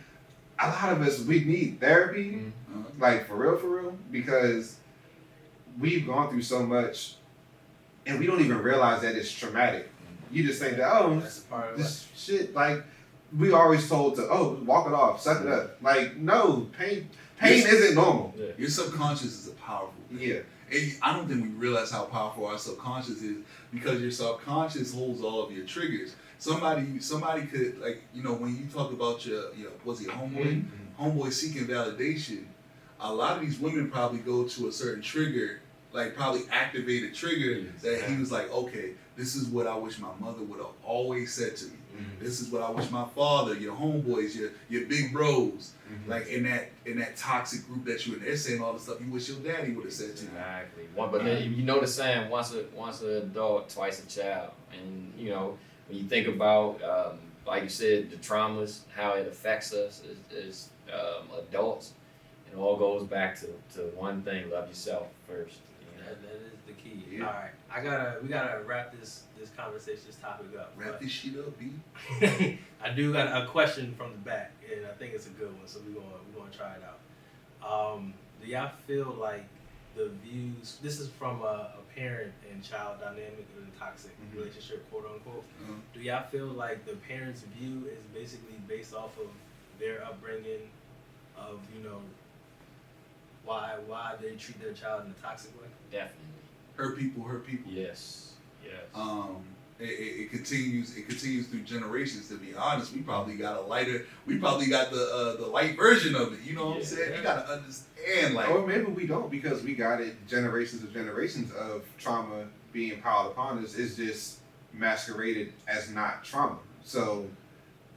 Speaker 3: a lot of us, we need therapy,
Speaker 2: Mhm.
Speaker 3: like, for real, because we've gone through so much, and we don't even realize that it's traumatic. You just think that, oh,
Speaker 1: That's a part of
Speaker 3: this shit, like, we always told to, walk it off, suck it up. Like, no, pain isn't normal.
Speaker 2: Yeah.
Speaker 4: Your subconscious is a powerful thing.
Speaker 3: Yeah.
Speaker 4: And I don't think we realize how powerful our subconscious is because your subconscious holds all of your triggers. Somebody could, like, you know, when you talk about your was he a homeboy? Homeboy seeking validation. A lot of these women probably go to a certain trigger, like probably activate a trigger that he was like, okay, this is what I wish my mother would have always said to me. This is what I wish my father, your homeboys, your big bros, like in that toxic group that you in, they're saying all the stuff you wish your daddy would have said to you.
Speaker 2: Exactly. But then you know the saying, once an adult, twice a child. And you know, when you think about, like you said, the traumas, how it affects us as adults, it all goes back to one thing: love yourself first. You know?
Speaker 1: That is the key.
Speaker 3: Yeah.
Speaker 1: All right, we gotta wrap this conversation, this topic up.
Speaker 4: Wrap this shit up, B.
Speaker 1: I do got a question from the back, and I think it's a good one, so we're gonna try it out. Do y'all feel like the views? This is from a parent and child dynamic in a toxic relationship, quote unquote. Do y'all feel like the parents' view is basically based off of their upbringing, of why they treat their child in a toxic way?
Speaker 2: Definitely.
Speaker 4: Hurt people.
Speaker 2: Yes.
Speaker 4: It continues through generations. To be honest, we probably got the light version of it. You know what I'm saying? You gotta understand, like,
Speaker 3: Or maybe we don't, because we got it generations of trauma being piled upon us. Is just masqueraded as not trauma. So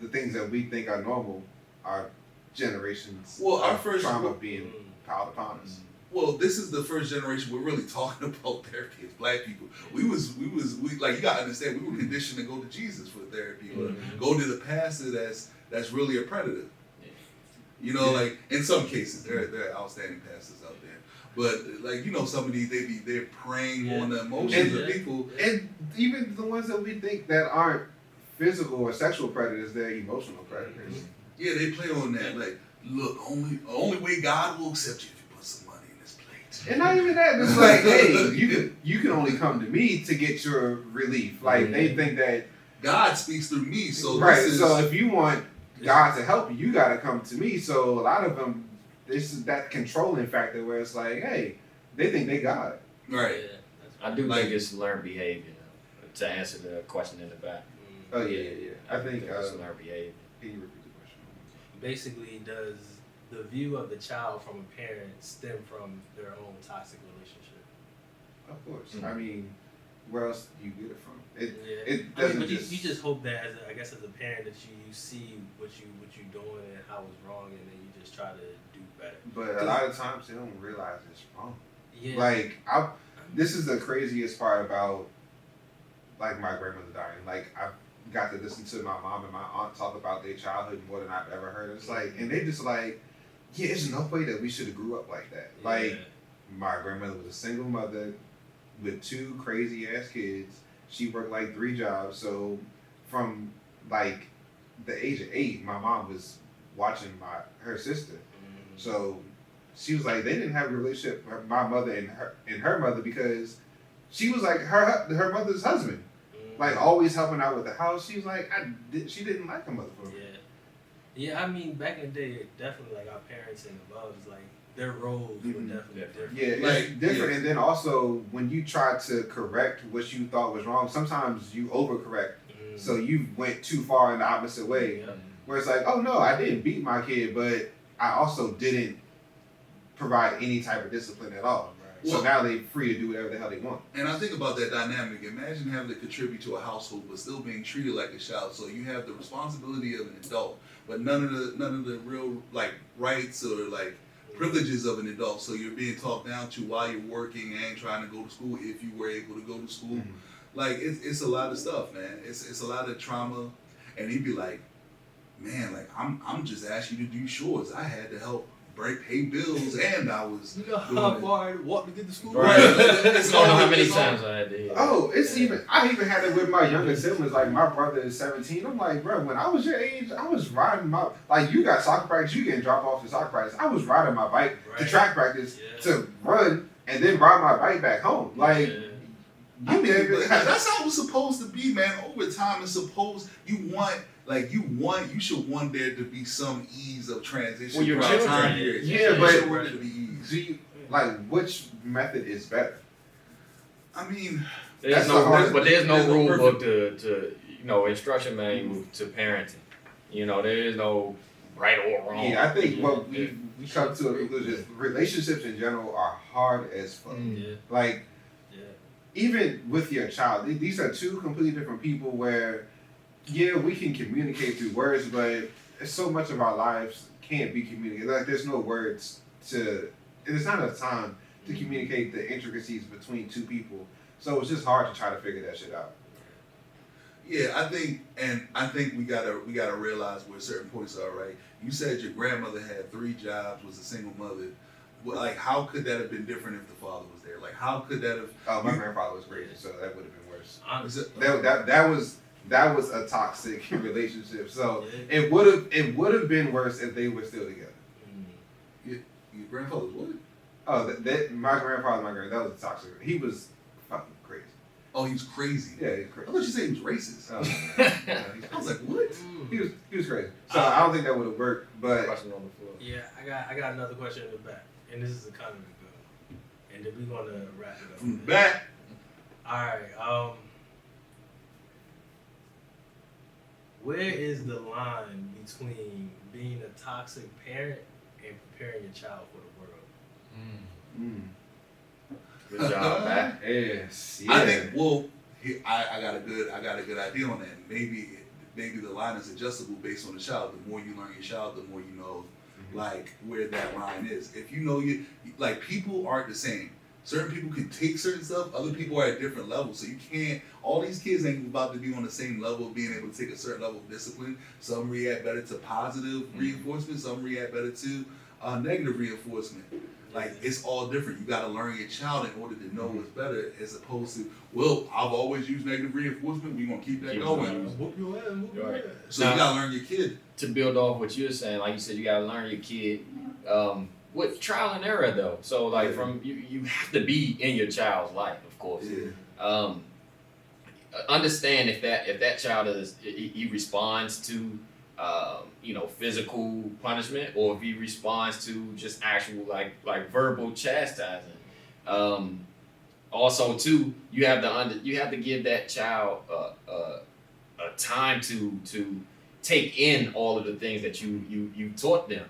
Speaker 3: the things that we think are normal are generations
Speaker 4: our
Speaker 3: of
Speaker 4: first
Speaker 3: trauma being piled upon us.
Speaker 4: well, this is the first generation we're really talking about therapy as black people. We like, you gotta understand, we were conditioned to go to Jesus for therapy or go to the pastor that's really a predator. You know, like in some cases there are outstanding pastors out there. But like, you know, some of these they're preying on the emotions of people.
Speaker 3: And even the ones that we think that aren't physical or sexual predators, they're emotional predators.
Speaker 4: Yeah, they play on that. Like, look, only way God will accept you if you put some money in this plate.
Speaker 3: And not even that, it's like, hey, you can only come to me to get your relief. Like, they think that
Speaker 4: God speaks through me, so
Speaker 3: right.
Speaker 4: this is,
Speaker 3: So if you want God to help you, you got to come to me. So a lot of them, this is that controlling factor where it's like, hey, they think they God.
Speaker 4: right.
Speaker 2: I do think it's learned behavior. To answer the question in the back.
Speaker 3: Oh yeah. I think.
Speaker 2: it's learned behavior.
Speaker 3: Can you repeat the question?
Speaker 1: Basically, does the view of the child from a parent stem from their own toxic relationship?
Speaker 3: Of course. I mean, where else do you get it from? It
Speaker 1: I
Speaker 3: doesn't
Speaker 1: mean, but
Speaker 3: just.
Speaker 1: you just hope that as a parent that you see what you doing and how it's wrong, and then you just try to do better.
Speaker 3: But a lot of times they don't realize it's wrong.
Speaker 1: Yeah.
Speaker 3: Like this is the craziest part about like my grandmother dying. Like I got to listen to my mom and my aunt talk about their childhood more than I've ever heard. It's like, and they just like, yeah, there's no way that we should have grew up like that. Like my grandmother was a single mother with 2 crazy ass kids. She worked like 3 jobs. So from like the age of 8, my mom was watching her sister. So she was like, they didn't have a relationship, my mother and her mother, because she was like her mother's husband, like always helping out with the house. She was like, she didn't like her mother for it.
Speaker 1: Yeah. I mean, back in the day, definitely like our parents and above, like their roles were definitely different.
Speaker 3: Yeah, it's
Speaker 4: Like,
Speaker 3: different.
Speaker 4: yeah.
Speaker 3: And then also when you try to correct what you thought was wrong, sometimes you overcorrect. So you went too far in the opposite way.
Speaker 1: Yeah.
Speaker 3: Where it's like, oh no, I didn't beat my kid, but I also didn't provide any type of discipline at all.
Speaker 1: Right.
Speaker 3: So now they're free to do whatever the hell they want.
Speaker 4: And I think about that dynamic. Imagine having to contribute to a household but still being treated like a child. So you have the responsibility of an adult, but none of the real like rights or like privileges of an adult. So you're being talked down to while you're working and trying to go to school if you were able to go to school. Like it's a lot of stuff, man. It's a lot of trauma. And he'd be like, man, like I'm just asking you to do chores. I had to help pay bills, and I was.
Speaker 1: You know how far I had to walk to get to school?
Speaker 2: Right. I don't know how many times I had to hear.
Speaker 3: Oh, it's even. I even had it with my younger siblings. Like my brother is 17. I'm like, bro, when I was your age, I was riding my like you got soccer practice, you getting dropped off to soccer practice. I was riding my bike to track practice to run and then ride my bike back home. Like,
Speaker 4: I mean, that's how it was supposed to be, man. Over time, it's supposed you should want there to be some ease of transition.
Speaker 2: Well, your
Speaker 4: throughout
Speaker 2: children,
Speaker 4: time period.
Speaker 3: yeah,
Speaker 4: You
Speaker 3: but
Speaker 4: should want it to be ease.
Speaker 3: do you like which method is better?
Speaker 4: I mean,
Speaker 2: There's no rule book to instruction manual to parenting. There is no right or wrong.
Speaker 3: Yeah, I think what we come to a conclusion is relationships in general are hard as fuck. Like, even with your child, these are two completely different people where, yeah, we can communicate through words, but so much of our lives can't be communicated. Like, there's no words there's not enough time to communicate the intricacies between two people. So it's just hard to try to figure that shit out.
Speaker 4: yeah, I think we gotta realize where certain points are, right? You said your grandmother had 3 jobs, was a single mother. Well, like, how could that have been different if the father was there? Like, how could that have?
Speaker 3: Oh, my grandfather was crazy, so that would have been worse.
Speaker 1: Honestly,
Speaker 3: That was a toxic relationship. So it would have been worse if they were still together.
Speaker 4: Your grandfather was what?
Speaker 3: Oh, my grandfather, that was a toxic. He was fucking crazy.
Speaker 4: Oh, he was crazy.
Speaker 3: Yeah, he was crazy.
Speaker 4: I thought you said he was racist.
Speaker 3: Oh,
Speaker 4: I was like, what?
Speaker 3: he was crazy. So I don't think that would have worked. But
Speaker 2: Question on the floor.
Speaker 1: yeah, I got another question in the back, and this is a kind of a good one, and then we're gonna wrap it up.
Speaker 4: From the back.
Speaker 1: All right. Where is the line between being a toxic parent and preparing your child for the world?
Speaker 2: Good job, Matt.
Speaker 3: yes,
Speaker 4: I think. Well, I got a good idea on that. Maybe the line is adjustable based on the child. The more you learn your child, the more you know, like, where that line is. If you know people aren't the same. Certain people can take certain stuff. Other people are at different levels. So you can't. All these kids ain't about to be on the same level of being able to take a certain level of discipline. Some react better to positive reinforcement. Some react better to negative reinforcement. Like, it's all different. You got to learn your child in order to know what's better, as opposed to, well, I've always used negative reinforcement. We're gonna keep that going.
Speaker 1: Whoop your ass, whoop your ass.
Speaker 4: So
Speaker 2: Now,
Speaker 4: you gotta learn your kid.
Speaker 2: To build off what you're saying, like you said, you gotta learn your kid with trial and error though. So like from you have to be in your child's life, of course.
Speaker 4: Yeah.
Speaker 2: Understand if that child he responds to physical punishment, or if he responds to just actual like verbal chastising. Also too, you have to give that child a time to take in all of the things that you taught them.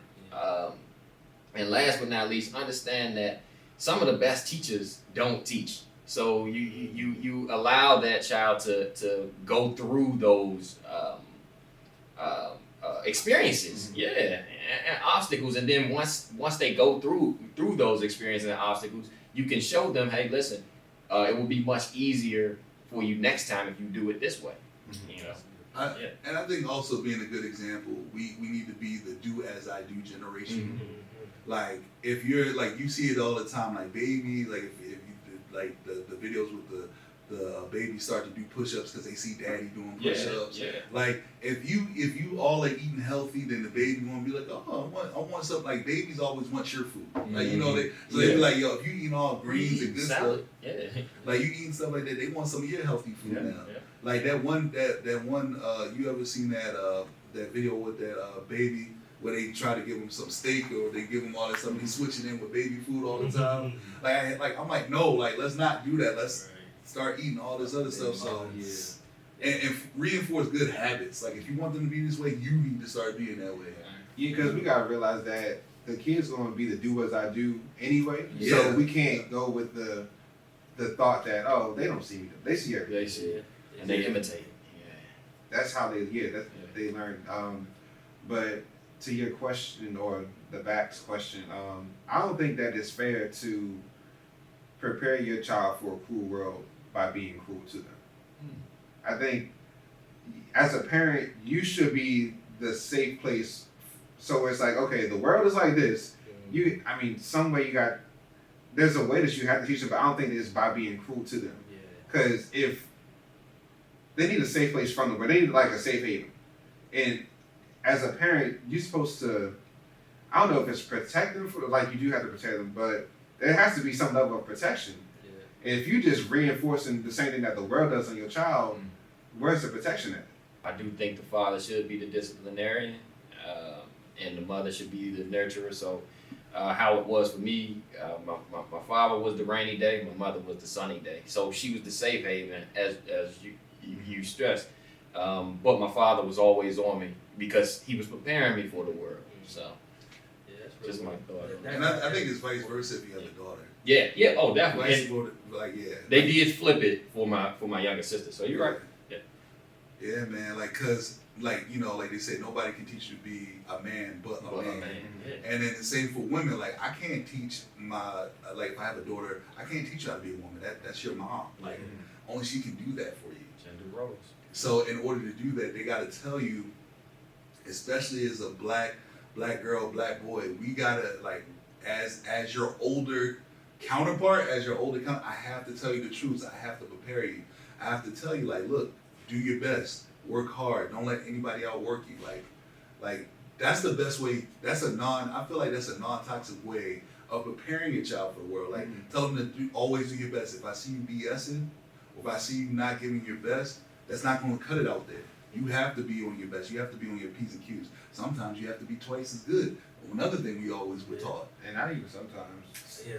Speaker 2: And last but not least, understand that some of the best teachers don't teach. So you allow that child to go through those experiences, and obstacles, and then once they go through those experiences and obstacles, you can show them, hey, listen, it will be much easier for you next time if you do it this way.
Speaker 4: And I think also being a good example, we need to be the do as I do generation. Like, if you're like, you see it all the time, like baby, like if you did, like the videos with the babies start to do push-ups because they see daddy doing push-ups. Like, if you all like eating healthy, then the baby won't be like, oh, I want something. Like, babies always want your food. Like, they be like, yo, if you eating all greens and good
Speaker 2: salad.
Speaker 4: stuff, like you eating stuff like that, they want some of your healthy food now. Like that one you ever seen that video with that baby where they try to give him some steak, or they give him all that stuff and he's switching in with baby food all the time? I'm like, no, like, let's not do that. Let's start eating all this other stuff. So and reinforce good habits. Like, if you want them to be this way, you need to start being that way.
Speaker 3: Yeah, because we gotta realize that the kid's gonna be the do as I do anyway.
Speaker 4: Yeah.
Speaker 3: So we can't go with the thought that, oh, they don't see me. They see everything.
Speaker 2: They see it and they imitate it.
Speaker 3: That's how they they learn. But to your question, or the back's question, I don't think that it's fair to prepare your child for a cruel world by being cruel to them. I think as a parent, you should be the safe place. So it's like, okay, the world is like this. Some way there's a way that you have to teach them, but I don't think it's by being cruel to them. Because if they need a safe place from the world, they need like a safe haven. And as a parent, you're supposed to, I don't know if it's protect them, like you do have to protect them, but there has to be some level of protection. And if you just reinforcing the same thing that the world does on your child, where's the protection at?
Speaker 2: I do think the father should be the disciplinarian, and the mother should be the nurturer. So how it was for me, my father was the rainy day, my mother was the sunny day. So she was the safe haven, as you stressed. But my father was always on me because he was preparing me for the world. So just my thought.
Speaker 4: And I think it's vice versa if you have a daughter.
Speaker 2: Yeah, oh definitely. They
Speaker 4: And
Speaker 2: did flip it for my younger sister. So you're right.
Speaker 4: Yeah, man. Like, cause like they say, nobody can teach you to be a man but a man.
Speaker 2: Yeah.
Speaker 4: And then the same for women. Like, I can't teach my if I have a daughter, I can't teach her how to be a woman. That's your mom. Like, only she can do that for you.
Speaker 2: Gender roles.
Speaker 4: So in order to do that, they got to tell you, especially as a black girl, black boy, we gotta as your older counterpart, I have to tell you the truth. I have to prepare you. I have to tell you, look, do your best, work hard, don't let anybody outwork you. Like that's the best way. I feel like that's a non-toxic way of preparing your child for the world. Like, tell them to always do your best. If I see you BSing, or if I see you not giving your best, that's not going to cut it out there. You have to be on your best. You have to be on your P's and Q's. Sometimes you have to be twice as good. Another thing we always were taught.
Speaker 3: And not even sometimes.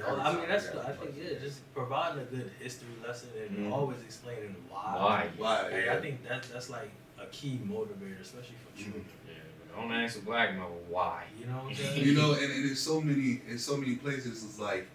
Speaker 1: I think just providing a good history lesson and always explaining why.
Speaker 4: Why?
Speaker 1: I think that's like a key motivator, especially for children.
Speaker 2: Yeah, but don't ask a black mother why.
Speaker 1: You know what I'm saying?
Speaker 4: And it's so many places. It's like,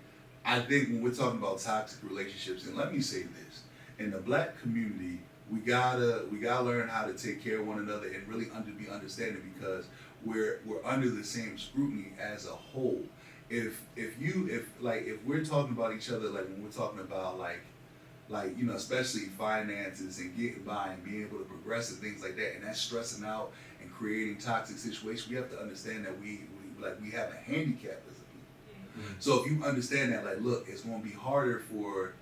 Speaker 4: I think when we're talking about toxic relationships, and let me say this, in the black community, we gotta learn how to take care of one another and really be understanding, because we're under the same scrutiny as a whole. If we're talking about each other, like when we're talking about especially finances and getting by and being able to progress and things like that, and that's stressing out and creating toxic situations, we have to understand that we have a handicap as a people. So if you understand that, look, it's going to be harder for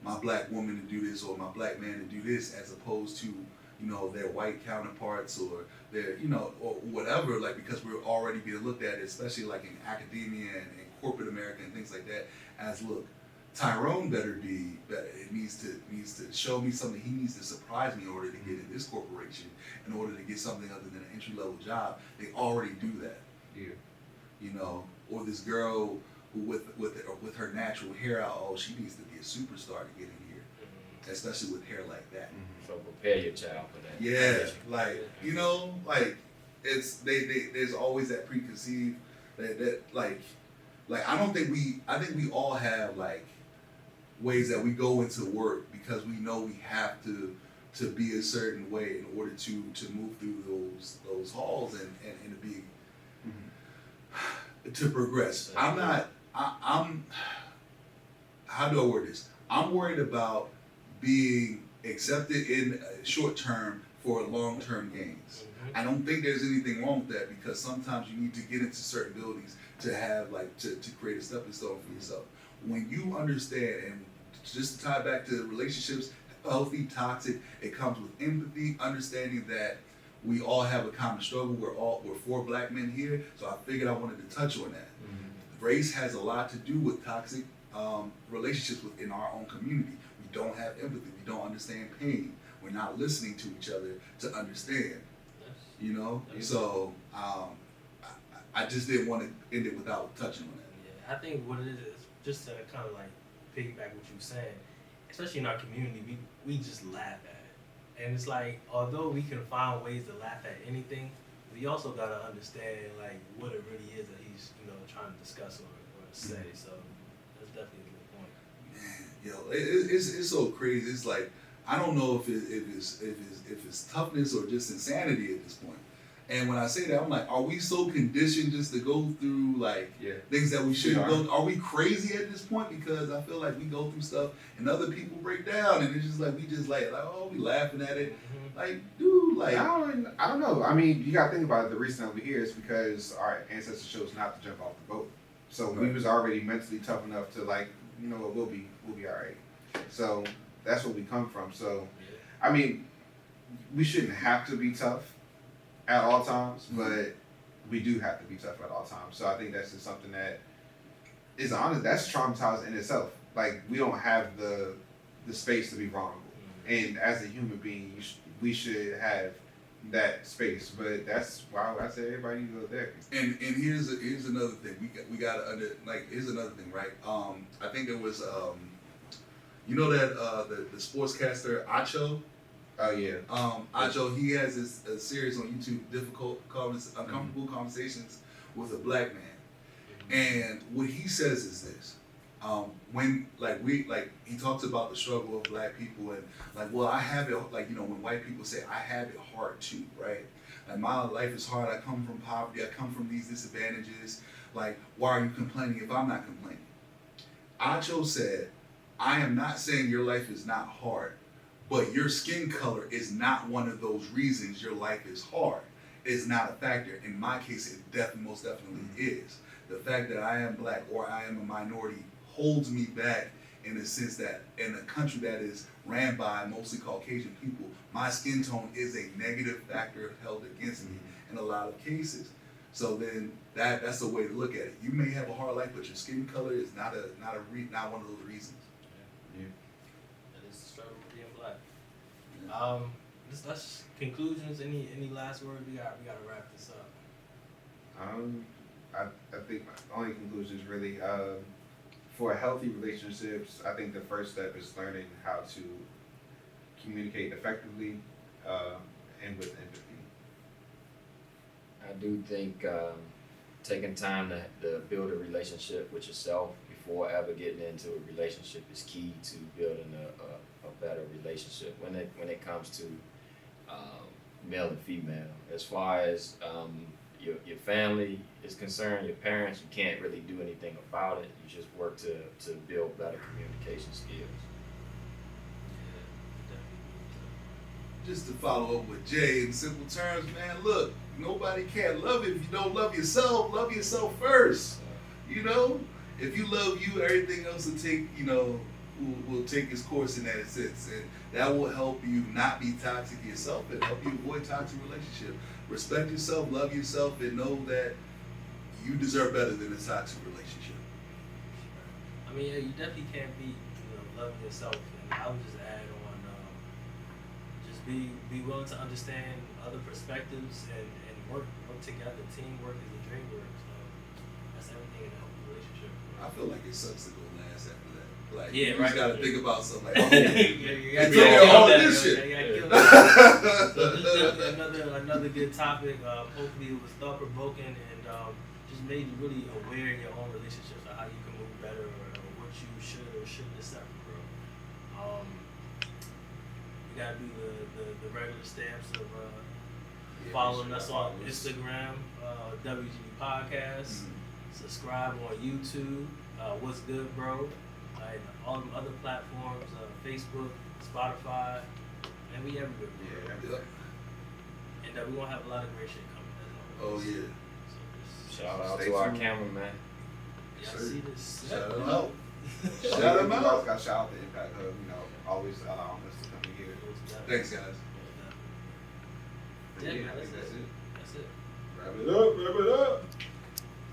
Speaker 4: my black woman to do this or my black man to do this, as opposed to their white counterparts or their or whatever, because we're already being looked at, especially in academia and corporate America and things like that, as, look, Tyrone better be better. It needs to show me something. He needs to surprise me in order to get in this corporation, in order to get something other than an entry level job. They already do that. Yeah. Or this girl who with her natural hair out, she needs to be a superstar to get in here, especially with hair like that.
Speaker 2: So prepare your child for that.
Speaker 4: Yeah, it's there's always that preconceived that I think we all have ways that we go into work because we know we have to be a certain way in order to move through those halls and to be to progress. I'm how do I word this? I'm worried about being accepted in short term for long term gains. I don't think there's anything wrong with that, because sometimes you need to get into certain buildings to have to create a stepping stone for yourself. When you understand, and just to tie back to relationships, healthy, toxic, it comes with empathy, understanding that we all have a common struggle. We're 4 black men here, so I figured I wanted to touch on that. Race has a lot to do with toxic relationships within our own community. We don't have empathy. We don't understand pain. We're not listening to each other to understand. So I just didn't want to end it without touching on that.
Speaker 1: Yeah, I think what it is just to kind of piggyback what you were saying, especially in our community, we just laugh at it. And it's although we can find ways to laugh at anything, we also gotta understand what it really is that he's trying to discuss or say. So that's definitely a good point.
Speaker 4: Man, it's so crazy. It's I don't know if it's toughness or just insanity at this point. And when I say that, I'm are we so conditioned just to go through things that we shouldn't go? Are we crazy at this point? Because I feel we go through stuff and other people break down, and it's just we laughing at it. Dude, too? Like,
Speaker 3: I don't know. I mean, you got to think about it. The reason that we're here is because our ancestors chose not to jump off the boat. So we was already mentally tough enough to like, you know what, we'll be all right. So that's where we come from. So, I mean, we shouldn't have to be tough at all times, but we do have to be tough at all times. So I think that's just something that is honest. That's traumatizing in itself. Like, we don't have the space to be vulnerable. And as a human being, we should have that space. But that's why I say everybody needs to go there.
Speaker 4: And here's another thing. We got to here's another thing, right? I think there was you know that the sportscaster Acho.
Speaker 3: Oh yeah.
Speaker 4: Acho, he has a series on YouTube, Uncomfortable Conversations with a Black Man. And what he says is this. When he talks about the struggle of Black people and well, I have it, when white people say I have it hard too, right? Like, my life is hard, I come from poverty, I come from these disadvantages, like, why are you complaining if I'm not complaining? Acho said, I am not saying your life is not hard, but your skin color is not one of those reasons your life is hard. It's not a factor. In my case, it most definitely is. The fact that I am Black or I am a minority holds me back in the sense that in a country that is ran by mostly Caucasian people, my skin tone is a negative factor held against me in a lot of cases. So then that's the way to look at it. You may have a hard life, but your skin color is not one of those reasons.
Speaker 1: Yeah. That is the struggle with being Black. Let's conclusions. Any last words? We gotta wrap this up.
Speaker 3: I think my only conclusion is really for healthy relationships, I think the first step is learning how to communicate effectively and with empathy.
Speaker 2: I do think taking time to build a relationship with yourself before ever getting into a relationship is key to building a better relationship when it comes to male and female. As far as your family is concerned, your parents, you can't really do anything about it. You just work to build better communication skills.
Speaker 4: Just to follow up with Jay, in simple terms, man, look, nobody can love you if you don't love yourself. Love yourself first. You know, if you love you, everything else will take, will take its course in that sense, and that will help you not be toxic yourself and help you avoid toxic relationships. Respect yourself, love yourself, and know that you deserve better than a toxic relationship.
Speaker 1: I mean, you definitely can't beat loving yourself, and I would just add on, just be willing to understand other perspectives and work together. Teamwork is a dream work, so that's everything in a healthy relationship.
Speaker 4: I feel like it sucks to go last after that. Like,
Speaker 1: yeah,
Speaker 4: you just gotta think about something like,
Speaker 1: you
Speaker 4: all this shit.
Speaker 1: Another good topic. Hopefully it was thought provoking and just made you really aware in your own relationships of how you can move better or what you should or shouldn't accept from girl. You gotta do the regular stamps of following us on Instagram, WGB Podcast. Subscribe on YouTube. What's good, bro? And all them other platforms, Facebook, Spotify, and we everywhere.
Speaker 4: Yeah.
Speaker 1: And we gonna have a lot of great shit coming.
Speaker 4: Oh yeah.
Speaker 1: So
Speaker 2: Shout out
Speaker 3: Stay
Speaker 2: to our
Speaker 3: tuned.
Speaker 2: cameraman.
Speaker 1: y'all see this?
Speaker 4: Shout him out.
Speaker 3: Shout
Speaker 4: Shout him
Speaker 3: We
Speaker 4: out.
Speaker 3: also got shout out to Impact Hub, always allowing us to come in here.
Speaker 4: Thanks, guys.
Speaker 1: Yeah,
Speaker 3: Yeah,
Speaker 1: man,
Speaker 3: I think that's it.
Speaker 1: That's it.
Speaker 3: Wrap it up.